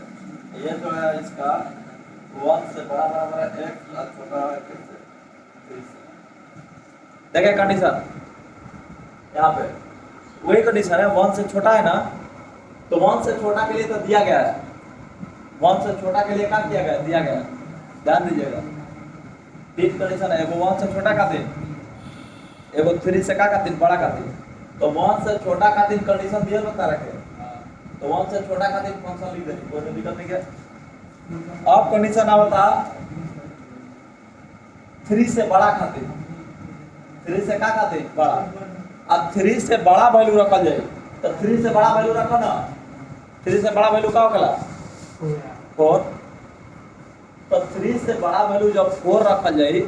ये जो है इसका 1 से बड़ा बराबर है x और छोटा है 3 से। देखिए कंडीशन यहाँ पे वही कंडीशन है, 1 से छोटा है ना, तो 1 से छोटा के लिए तो दिया गया है, 1 से छोटा के लिए क्या किया गया, दिया गया, ध्यान दीजिएगा। 3 कंडीशन है, एगो 1 से छोटा का दिन, एगो 3 से का दिन बड़ा का दिन। तो 1 से छोटा का दिन कंडीशन दिया बता रखे, तो 1 से छोटा का दिन फंक्शन लिख देंगे, कोई दिक्कत नहीं है। अब कंडीशन आवता 3 से बड़ा खातिर, 3 से का खातिर बड़ा, अब 3 से बड़ा वैल्यू रखल जाए, तो 3 से बड़ा वैल्यू रखो ना, 3 से बड़ा वैल्यू का होगा 4, तो 3 से बड़ा वैल्यू जब 4 रखल जाए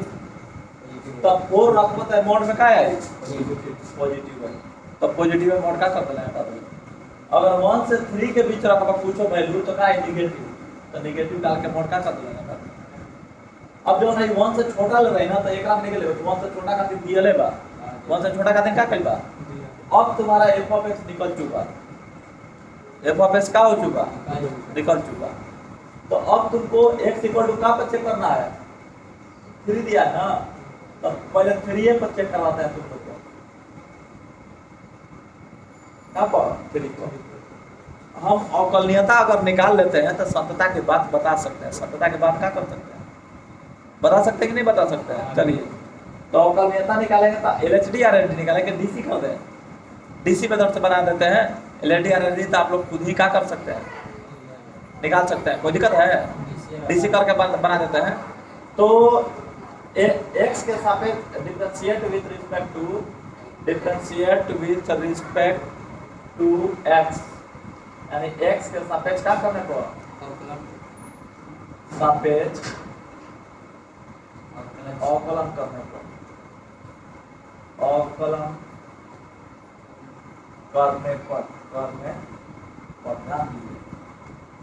तब 4 रखबो तो मोड में का है पॉजिटिव है, तो पॉजिटिव मोड का कर देना है। अगर 1 से 3 के बीच रखबा पूछो वैल्यू तो का है नेगेटिव, तो नेगेटिव डाल के मोड का कर देना। अब जो नहीं 1 से छोटा ले रही ना, तो एक रात निकले 1 से छोटा का दिया लेबा, 1 से छोटा का दिन क्या कइबा, अब तुम्हारा f(x) निकल चुका, f(x) का हो चुका, निकल चुका। तो अब तुमको x = का पर चेक करना है, 3 दिया ना, तो पहले 3 पर चेक करवाते हैं तुम लोग को, क्या पर 3 को हम अवकलनीयता अगर निकाल लेते हैं तो संतता की बात बता सकते हैं। संतता की बात क्या कर सकते हैं, बता सकते हैं कि नहीं बता सकते हैं? चलिए, तो अवकलनीयता निकालेंगे तो LHD RLD निकालेंगे, DC कर दें, DC मेथड से बना देते हैं। LHD RLD तो आप लोग खुद ही क्या कर सकते हैं, निकाल सकते हैं, कोई दिक्कत है? DC करके बना देते हैं। तो x के सापेक्ष differentiate with respect to x, यानी x के सापेक्ष क्या करने को, सापेक्ष अवकलन करने को, अवकलन करने पर ध्यान दीजिए,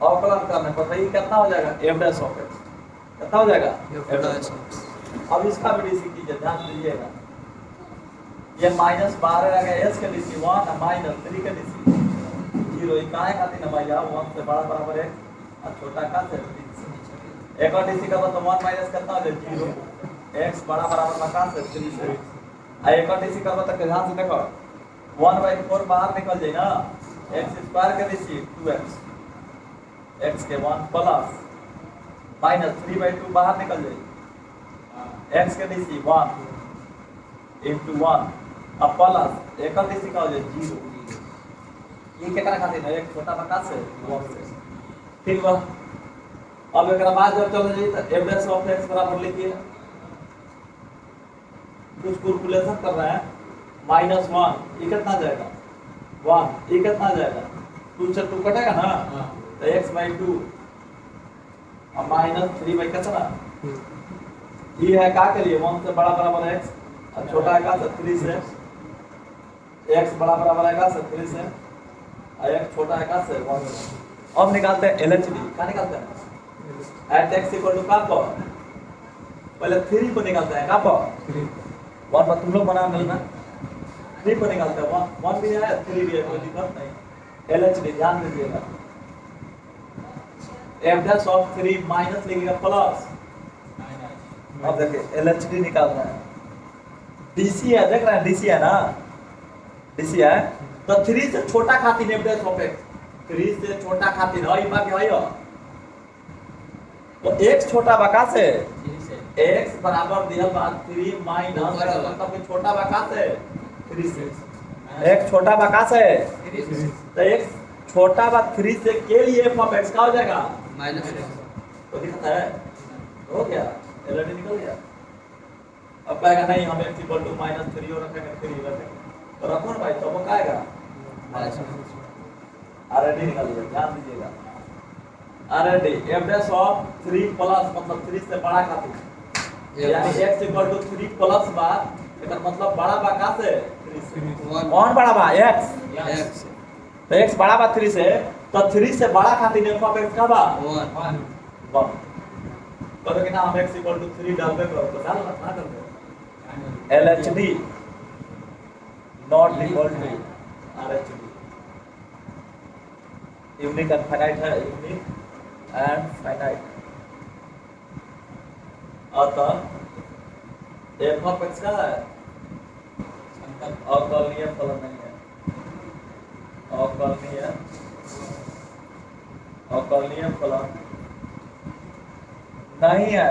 अवकलन करने पर, तो ये कितना हो जाएगा f'(x), कितना हो जाएगा f'(x). अब इसका भी DC कीजिए, ध्यान दीजिएगा, ये -12 आ गया, s के DC 1 -3 के DC 0, ये काहे खातिर ना भैया 1 से बड़ा बराबर है और छोटा का से 3 एक और DC का तो 1 माइनस कितना हो जाए 0, x बड़ा बराबर का से 3 से, आ एक और DC का तो ध्यान से देखो 1/4 बाहर निकल जाए ना, x² के DC 2x, x के 1 प्लस -3/2 बाहर निकल जाए, x के DC 1 × 1 अब प्लस एक और DC का हो जाए 0, ये केकरा खातिर है, एक छोटा बका से 1 से, ठीक बा। अब एक बाद जब चल जाए तो f'(x) बराबर लिखिए, कुछ कैलकुलेशन कर रहे हैं, -1 ये कितना जाएगा 1, ये कितना जाएगा 2 से 2 कटेगा ना, तो x/2 और -3 कितना, ये है का के लिए 1 से बड़ा बराबर x और छोटा है का से 3 से, x बड़ा बराबर है का से 3 से और x छोटा है का से 1 से। अब निकालते हैं LHD, क्या निकालते हैं at x = का पर, पहले 3 को निकालते हैं, का पर वन पर तुम लोग बना मिलना 3 को निकालते हैं, वन भी है 3 भी है, कोई दिक्कत नहीं। LHD ध्यान दीजिएगा, f dash ऑफ 3 माइनस लिखिएगा प्लस। अब देखिए LHD निकालना है, DC है, देख रहे हैं DC है ना, DC है तो 3 से छोटा खातिर f dash ऑफ x, 3 से छोटा खातिर है बाकी है तो x छोटा बका से x बराबर दिया बात 3 माइनस मतलब कि छोटा बका से 3 से x छोटा बका से तो x छोटा बा 3 से के लिए f ऑफ x का हो जाएगा माइनस तो दिखता है, हो गया LHD निकल गया। अब कहेगा नहीं हम x इक्वल टू माइनस 3 और रखेंगे 3 रखेंगे तो रखो ना भाई, तो वो क्या आएगा RHD निकाल लीजिए, ध्यान दीजिएगा RHD f dash of 3 plus मतलब 3 से बड़ा खातिर यानी x इक्वल टू 3 प्लस बा इसका मतलब बड़ा बा का से 3 से कौन बड़ा बा x तो x बड़ा बा 3 से तो 3 से बड़ा खातिर f ऑफ x का बा 1 करो कि ना हम x इक्वल टू 3 डालबे करो तो डाल ना करबे LHD not equal to RHD unique and finite है, यूनिक एंड फाइनाइट अतः f ऑफ x का है अवकलनीय फलन नहीं है, अवकलनीय फलन नहीं है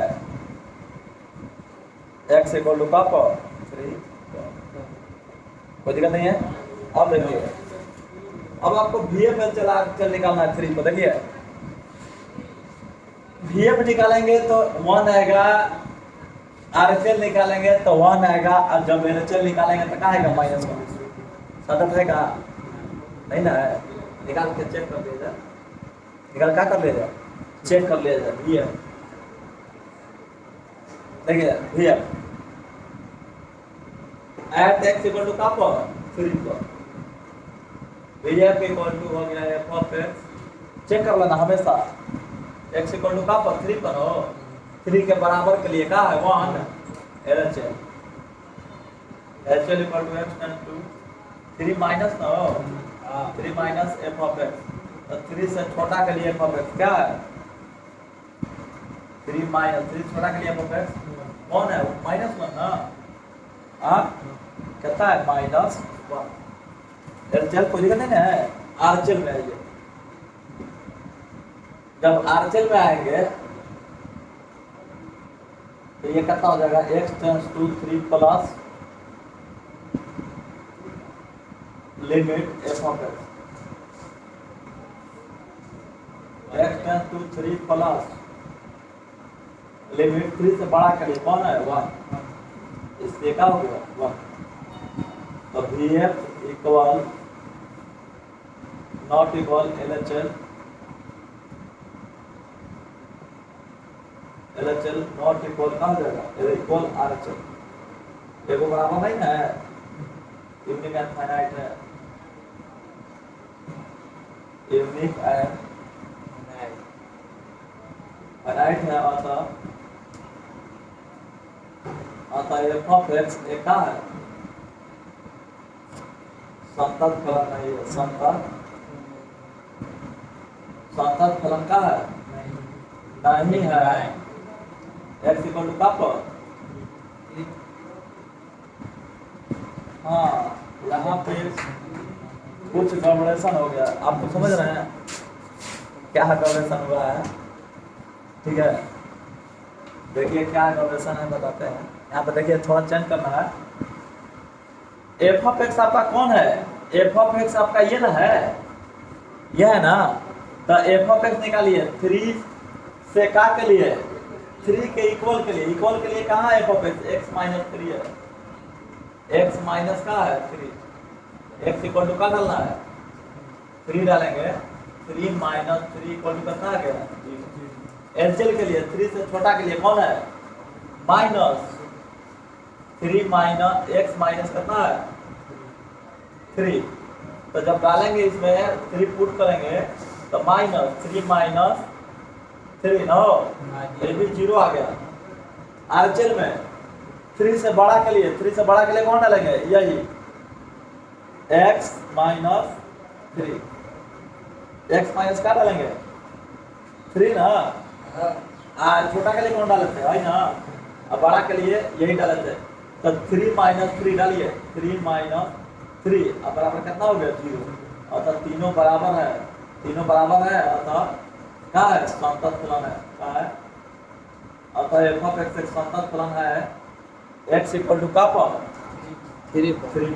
x इक्वल टू का पर 3 कोई दिक्कत नहीं है। अब देखिए अब आपको VF चल निकालना है 3 को, देखिए VF निकालेंगे तो 1 आएगा, RHL निकालेंगे तो 1 आएगा और जब LHL निकालेंगे तो क्या आएगा -1 सतत है का नहीं ना है, निकाल के चेक कर लीजिए, निकाल क्या कर लीजिए चेक कर लीजिए VF देखिए VF at x equal to का पर 3 पर VF इक्वल टू हो गया f ऑफ x, चेक कर लेना हमेशा x इक्वल टू का पर 3 पर हो 3 के बराबर के लिए क्या है 1 LHL HL equal to x times 2 3 minus ना हो 3 माइनस f ऑफ x तो 3 से छोटा के लिए f ऑफ x क्या है 3 माइनस 3 छोटा के लिए f ऑफ x कौन है -1 ना कहता है -1 LHL कोई दिक्कत नहीं है, RHL में आइए, जब RHL में आएंगे तो ये कितना हो जाएगा x tends to 3 plus limit f of x x tends to 3 plus limit 3 से बड़ा करिए कौन है 1 इसलिए क्या हो गया 1 तो VF equal not equal LHL not equal कहाँ जाएगा इक्वल RHL देखो बराबर नहीं है, यूनिक एंड फाइनाइट है, यूनिक एंड फाइनाइट है अतः f ऑफ x एक का है संतत फलन नहीं है, संतत फलन का है नहीं है x इक्वल टू का पर हाँ यहाँ पे कुछ गड़बड़ेशन हो गया, आपको समझ रहे हैं क्या गड़बड़ेशन हुआ है, ठीक है देखिए क्या गड़बड़ेशन है बताते हैं। यहाँ पे देखिए थोड़ा चेंज करना है, f ऑफ x आपका कौन है f ऑफ x आपका ये ना है, यह है ना तो f ऑफ x निकालिए 3 से का के लिए 3 के इक्वल के लिए कहाँ है f ऑफ x माइनस 3 है, x माइनस का है 3 x इक्वल टू का डालना है 3 डालेंगे 3 माइनस 3 इक्वल टू कितना आ गया LHL के लिए 3 से छोटा के लिए कौन है माइनस 3 माइनस x माइनस कितना है 3 तो जब डालेंगे इसमें 3 पुट करेंगे तो माइनस 3 माइनस 3 नो ये भी 0 आ गया। RHL में 3 से बड़ा के लिए, 3 से बड़ा के लिए कौन डालेंगे, यही x माइनस 3, x माइनस क्या डालेंगे 3 ना, छोटा के लिए कौन डालते हैं ना, अब बड़ा के लिए यही डालते हैं। तो 3 माइनस 3 डालिए, 3 माइनस 3 अब बराबर कितना हो गया 0, अतः तीनों बराबर है, तीनों बराबर है, अतः क्या है समतल फलन है, क्या है, अतः f ऑफ x एक समतल फलन है x इक्वल टू का पर 3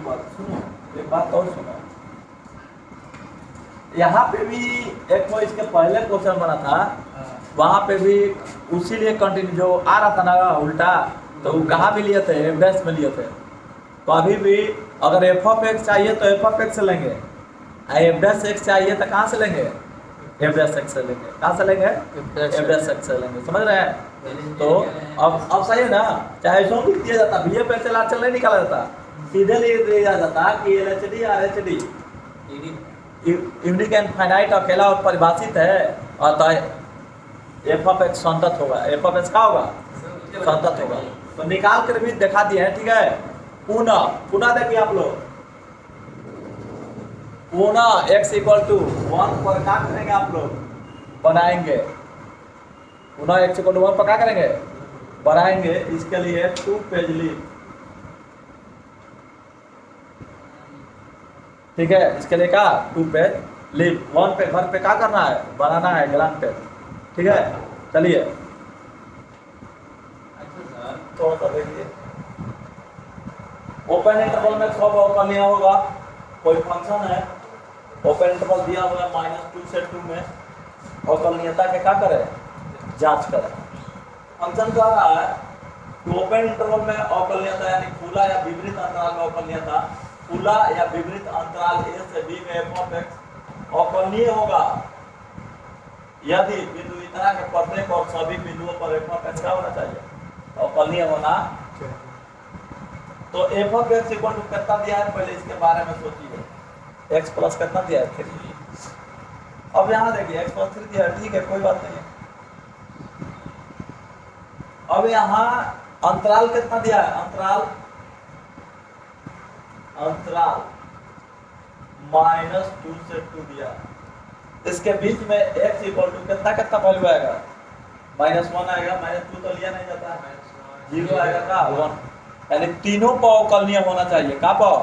पर। सुनो एक बात और सुनो, यहाँ पे भी एक वो इसके पहले क्वेश्चन बना था, वहाँ पे भी उसी लिए कंटिन्यू जो आ रहा था ना उल्टा, तो वो कहाँ भी लिए थे, एफ में लिए थे। तो अभी भी अगर एफ ऑफ एक्स चाहिए तो एफ ऑफ एक्स से लेंगे, एफ एक्स चाहिए तो कहाँ से लेंगे, एफ एक्स से लेंगे, कहाँ से लेंगे, एफ एक्स से लेंगे, समझ रहे हैं। तो अब सही है ना, चाहे जो भी दिया जाता बी एफ एक्स चल नहीं निकाला जाता, सीधे ले दिया जाता कि L H D R H D unique and finite अकेला और परिभाषित है, और तो एफ ऑफ एक्स संतत होगा, एफ ऑफ एक्स क्या होगा, संतत होगा। तो निकाल कर भी दिखा दिए हैं, ठीक है। पुनः देखिए आप लोग, पुनः x इक्वल टू 1 पर क्या करेंगे आप लोग, बनाएंगे, पुनः x इक्वल टू 1 पर क्या करेंगे, बनाएंगे। इसके लिए 2 पेज लीव, ठीक है, इसके लिए क्या 2 पेज लीव, 1 पे घर पे क्या करना है, बनाना है ग्राम पे, ठीक है। चलिए थोड़ा सा देखिए, ओपन इंटरवल में कब अवकलनीय होगा, कोई फंक्शन है ओपन इंटरवल दिया हुआ है -2 से 2 में, अवकलनीयता के क्या करें, जांच करें। फंक्शन कह रहा है कि ओपन इंटरवल में अवकलनीयता यानी खुला या विपरीत अंतराल में अवकलनीयता, खुला या विपरीत अंतराल a से b में f ऑफ x अवकलनीय होगा यदि बिंदु इतना के प्रत्येक और सभी बिंदुओं पर f ऑफ x क्या होना चाहिए, अवकलनीय होना। तो f of x equal to कितना दिया है, पहले इसके बारे में सोचिए, x प्लस कितना दिया है 3। अब यहाँ देखिए x प्लस 3 दिया है, ठीक है कोई बात नहीं है। अब यहाँ अंतराल कितना दिया है, अंतराल -2 से 2 दिया, इसके बीच में x इक्वल टू कितना कितना वैल्यू आएगा, -1 आएगा, -2 तो लिया नहीं जाता है, 0 आएगा का 1, यानी तीनों पर अवकलनीय होना चाहिए। का पर,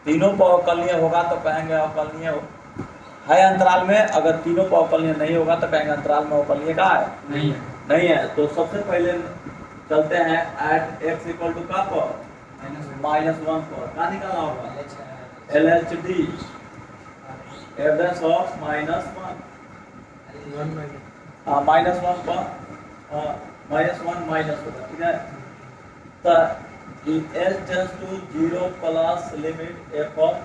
तीनों पर अवकलनीय होगा तो कहेंगे अवकलनीय है अंतराल में, अगर तीनों पर अवकलनीय नहीं होगा तो कहेंगे अंतराल में अवकलनीय का है, नहीं है। तो सबसे पहले चलते हैं एट x इक्वल टू का पर -1 पर क्या निकालना होगा, L H D F dash of -1 -1 पर -1 माइनस होगा, ठीक है। तो H tends to 0 plus limit F of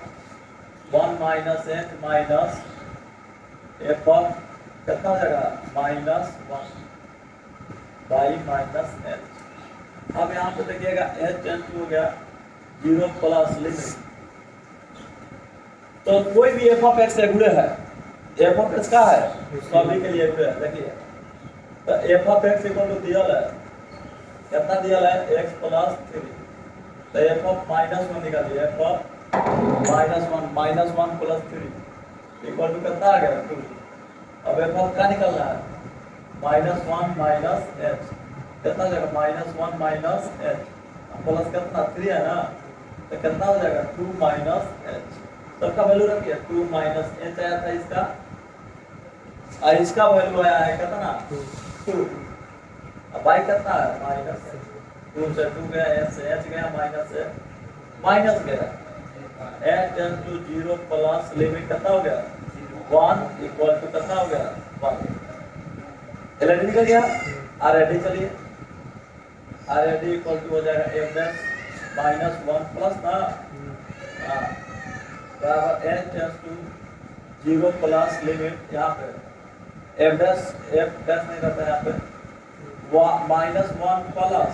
1 minus H minus F of कितना जगह -1 बाई -h। अब यहाँ पे देखिएगा h टेंड्स टू हो गया 0 प्लस लिमिट, तो कोई भी f ऑफ x गुणे है, f ऑफ x का है सभी के लिए गुणे है, देखिए। तो f of x equal to दिया है कितना, दिया है x प्लस 3, तो f ऑफ -1 निकालिए, f of -1 plus 3 equal to कितना आ गया 2। अब f ऑफ का निकालना है -1 माइनस h, कितना हो जाएगा -1 माइनस h, प्लस कितना 3 है ना, तो कितना हो जाएगा 2 माइनस h, सबका वैल्यू रखिए 2 माइनस h आया था इसका, और इसका वैल्यू आया है कितना 2, अब y कितना है -2 से 2 गया, h से h गया, माइनस गया, h tends to 0 plus limit कितना हो गया 1 इक्वल टू कितना हो गया 1। एलएडी निकल गया, आरएडी चलिए, आरएडी इक्वल टू हो जाएगा f डैश -1 प्लस ना बराबर h tends to 0 plus limit, यहाँ पे f डैश नहीं रहता है, यहाँ पे -1 plus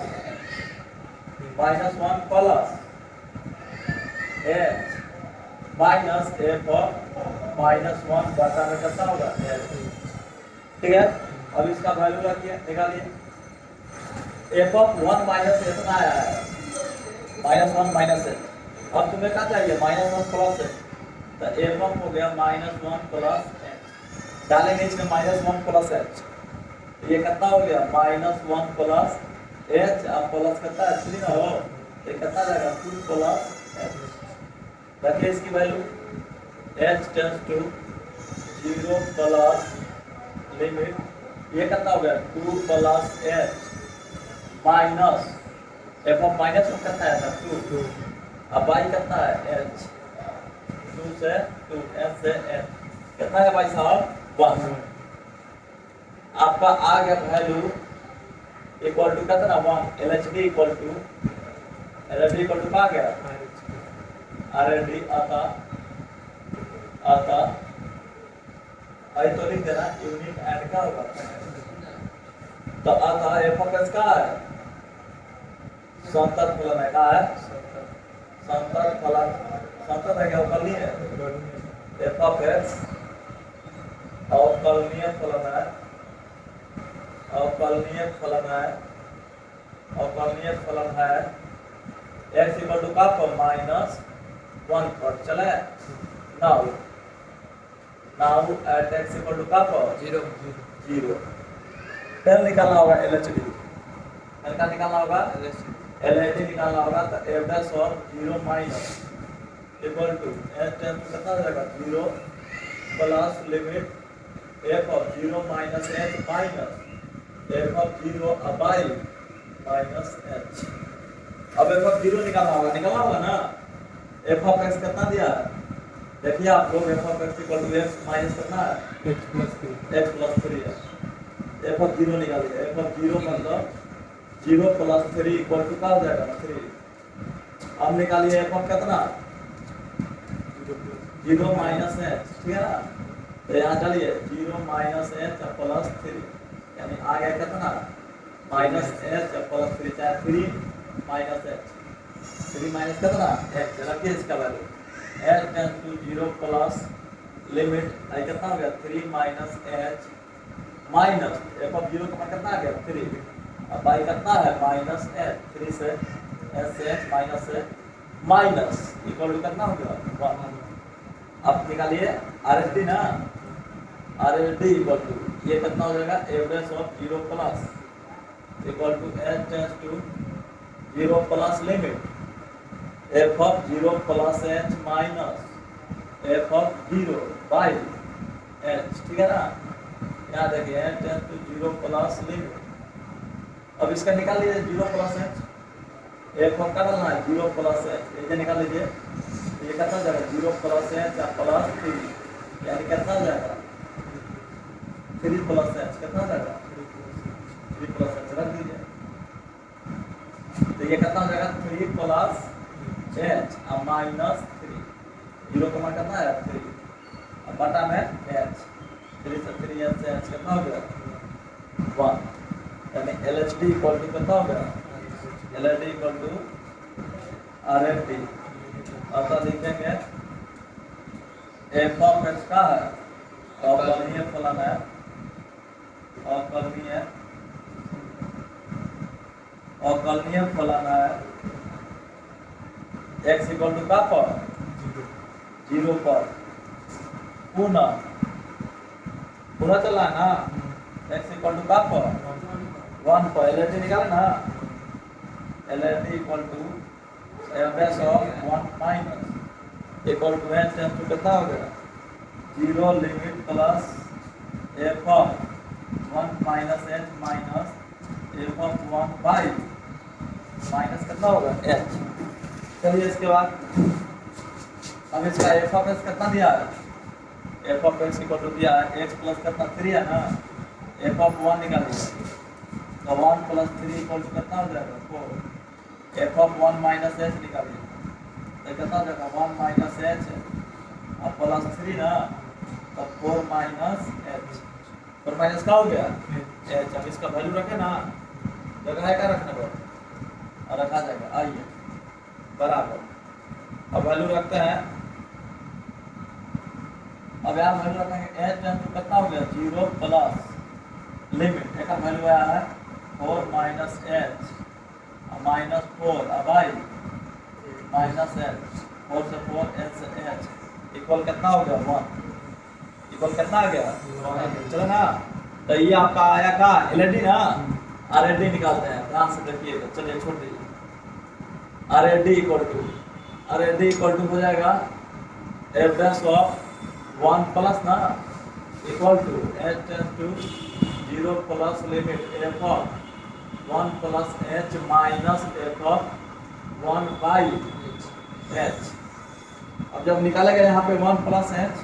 h minus f of -1 बटा में कितना होगा h, ठीक है। अब इसका वैल्यू रखिए, निकालिए एफ ऑफ 1 माइनस इतना आया है -1 माइनस एच। अब तुम्हें क्या चाहिए -1 प्लस एच, तो एफ ऑफ हो गया -1 प्लस एच। डालेंगे इसमें -1 प्लस एच, ये कितना हो गया -1 प्लस एच। अब प्लस कितना है 3 ना हो, तो कितना जाएगा 2 प्लस एच। रखिए इसकी value H tends to 0 plus limit, ये कितना हो गया 2 plus H minus F of minus में कितना है 2, अब बाई कितना है एच, 2 से 2 एच से एच कितना है भाई साहब 1। आपका आ गया वैल्यू इक्वल टू कितना 1, एलएचडी इक्वल टू क्या आ गया आरएलडी आता आई तो लिख देना यूनिट एंड क्या होगा, तो आता एफ ऑफ एच का है संतर फलन है, का है संतर फलन, संतर है क्या अवकलनीय है, एफ ऑफ एच अवकलनीय फलन है, अवकलनीय फलन है, अवकलनीय फलन है x इक्वल टू का पर -1 पर चले now at x equal to का पर 0 फिर निकालना होगा LHD, फिर क्या निकालना होगा LHD निकालना होगा, तो f dash of 0 minus equal to h tends to कितना हो जाएगा 0 plus limit f of 0 minus h minus f of 0 by minus h। अब f ऑफ 0 निकालना होगा ना, f ऑफ x कितना दिया है देखिए आप लोग, f of x equal to x minus कितना है x प्लस 3 है, f ऑफ 0 निकालिए, f ऑफ 0 मतलब 0 प्लस 3 इक्वल टू क्या हो जाएगा 3। अब निकालिए f ऑफ कितना 0 माइनस h, ठीक है ना, तो यहाँ डालिए 0 माइनस h प्लस 3, यानी आ गया कितना माइनस h प्लस 3, चाहे 3 माइनस h, 3 माइनस कितना h, रखिए इसका value h tends to 0 plus limit आई कितना हो गया 3 minus h minus f of 0 का कितना आ गया 3, अब बाई कितना है माइनस h, 3 से h से h माइनस से माइनस इक्वल टू कितना हो गया 1। अब निकालिए RHD ना, RHD इक्वल टू ये कितना हो जाएगा average of 0 plus equal to h tends to 0 plus limit f of 0 plus h minus f of 0 by h, ठीक है ना, यहाँ देखिए h tends to 0 plus limit. अब इसका निकाल लीजिए 0 प्लस h, f ऑफ का डालना है 0 प्लस h, ये निकाल लीजिए, ये कितना जाएगा 0 प्लस h प्लस 3, यानी कितना जाएगा 3 प्लस h, कितना जाएगा 3 प्लस h, रख दीजिए, तो ये कितना हो जाएगा 3 प्लस h अब माइनस 3, 0 का मान कितना है 3, अब बटा में h, 3 से 3 h से h कितना हो गया 1, यानी LHD इक्वल टू कितना हो गया LHD इक्वल टू RHD। अब तो लिखेंगे f ऑफ x का है अवकलनीय फलन है, अवकलनीय फलन है x इक्वल टू का पर 0 पर पुनः चला है ना, x इक्वल टू का पर 1 पर LHD निकाले ना, LHD equal to f dash of 1 minus equal to h tends to कितना हो गया 0 limit plus f of 1 minus h minus f of 1 by minus कितना होगा h। चलिए इसके बाद अब इसका f ऑफ x कितना दिया है, f of x equal to दिया है x प्लस कितना 3 है ना, f ऑफ 1 निकालिए, तो 1 प्लस 3 इक्वल टू कितना हो जाएगा 4, f ऑफ 1 माइनस h निकालिए, तो कितना हो जाएगा 1 माइनस h अब प्लस 3 ना, तो 4 माइनस h, 4 माइनस का हो गया h। अब इसका वैल्यू रखे ना, जगह है क्या रखने पर, और रखा जाएगा, आइए बराबर, अब वैल्यू रखते हैं, अब यहाँ वैल्यू रखेंगे h टेंस टू कितना हो गया 0 प्लस लिमिट, एक वैल्यू आया है 4 माइनस एच माइनस 4 अब आई माइनस एच 4 से 4 एच से एच इक्वल कितना हो गया 1 इक्वल कितना आ गया चलो ना। तो ये आपका आया का एलईडी ना आरएलडी निकालते हैं ध्यान से देखिएगा। चलिए छोड़ दीजिए आरएलडी इक्वल टू हो जाएगा एफ डैश ऑफ 1 प्लस ना equal to h tends to 0 plus limit F of 1 plus H minus F of 1 by h. अब जब निकालेगा यहाँ पे 1 प्लस एच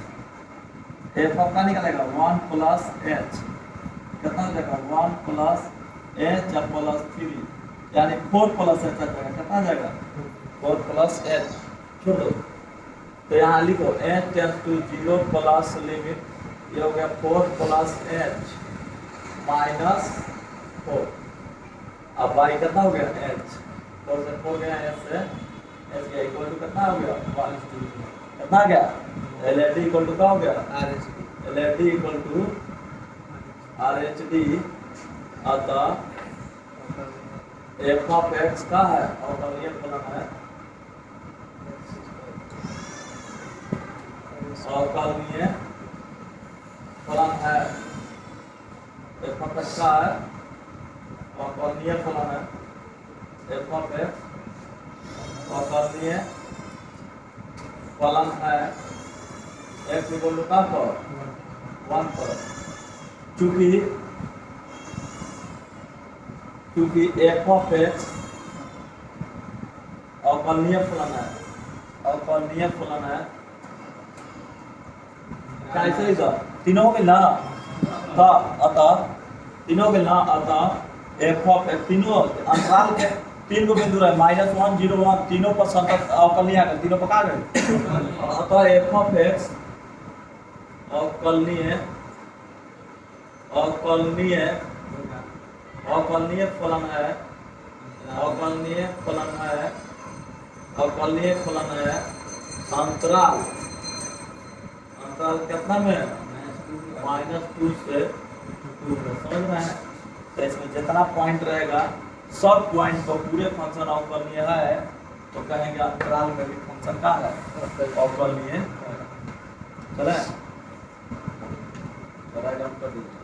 एफ ऑफ का निकालेगा 1 प्लस एच कितना हो जाएगा 1 प्लस एच प्लस 3 यानी 4 प्लस एच आ जाएगा कितना आ जाएगा 4 प्लस एच छोड़ दो। तो यहाँ लिखो h tends to 0 plus limit ये हो गया 4 प्लस एच माइनस 4। अब बाई कितना हो गया एच 4 से 4 गया एच से एच गया इक्वल टू कितना हो गया 1 कितना आ गया एलएडी इक्वल टू क्या हो गया एलएडी इक्वल टू आरएचडी अतः एफ ऑफ एक्स का है और ये फलन है अवकलनीय फलन है एफ ऑफ एक्स का है अवकलनीय फलन है एफ ऑफ एक्स अवकलनीय फलन है एक्स इक्वल टू का पर 1 पर क्योंकि एफ ऑफ एक्स अवकलनीय फलन है कैसे इधर तीनों के ना अतः तीनों के ना अतः एफ ऑफ एक्स तीनों अंतराल के 3 बिंदु रहे -1 0 1 तीनों पर संतत अवकलनीय आ गए तीनों पर कहाँ गए अतः एफ ऑफ एक्स अवकलनीय फलन है अंतराल कितना में -2 से 2 में समझ रहे हैं। तो इसमें जितना पॉइंट रहेगा सब पॉइंट को पूरे फंक्शन अवकलनीय है तो कहेंगे अंतराल में भी फंक्शन का है अवकलनीय। चले कर दीजिए।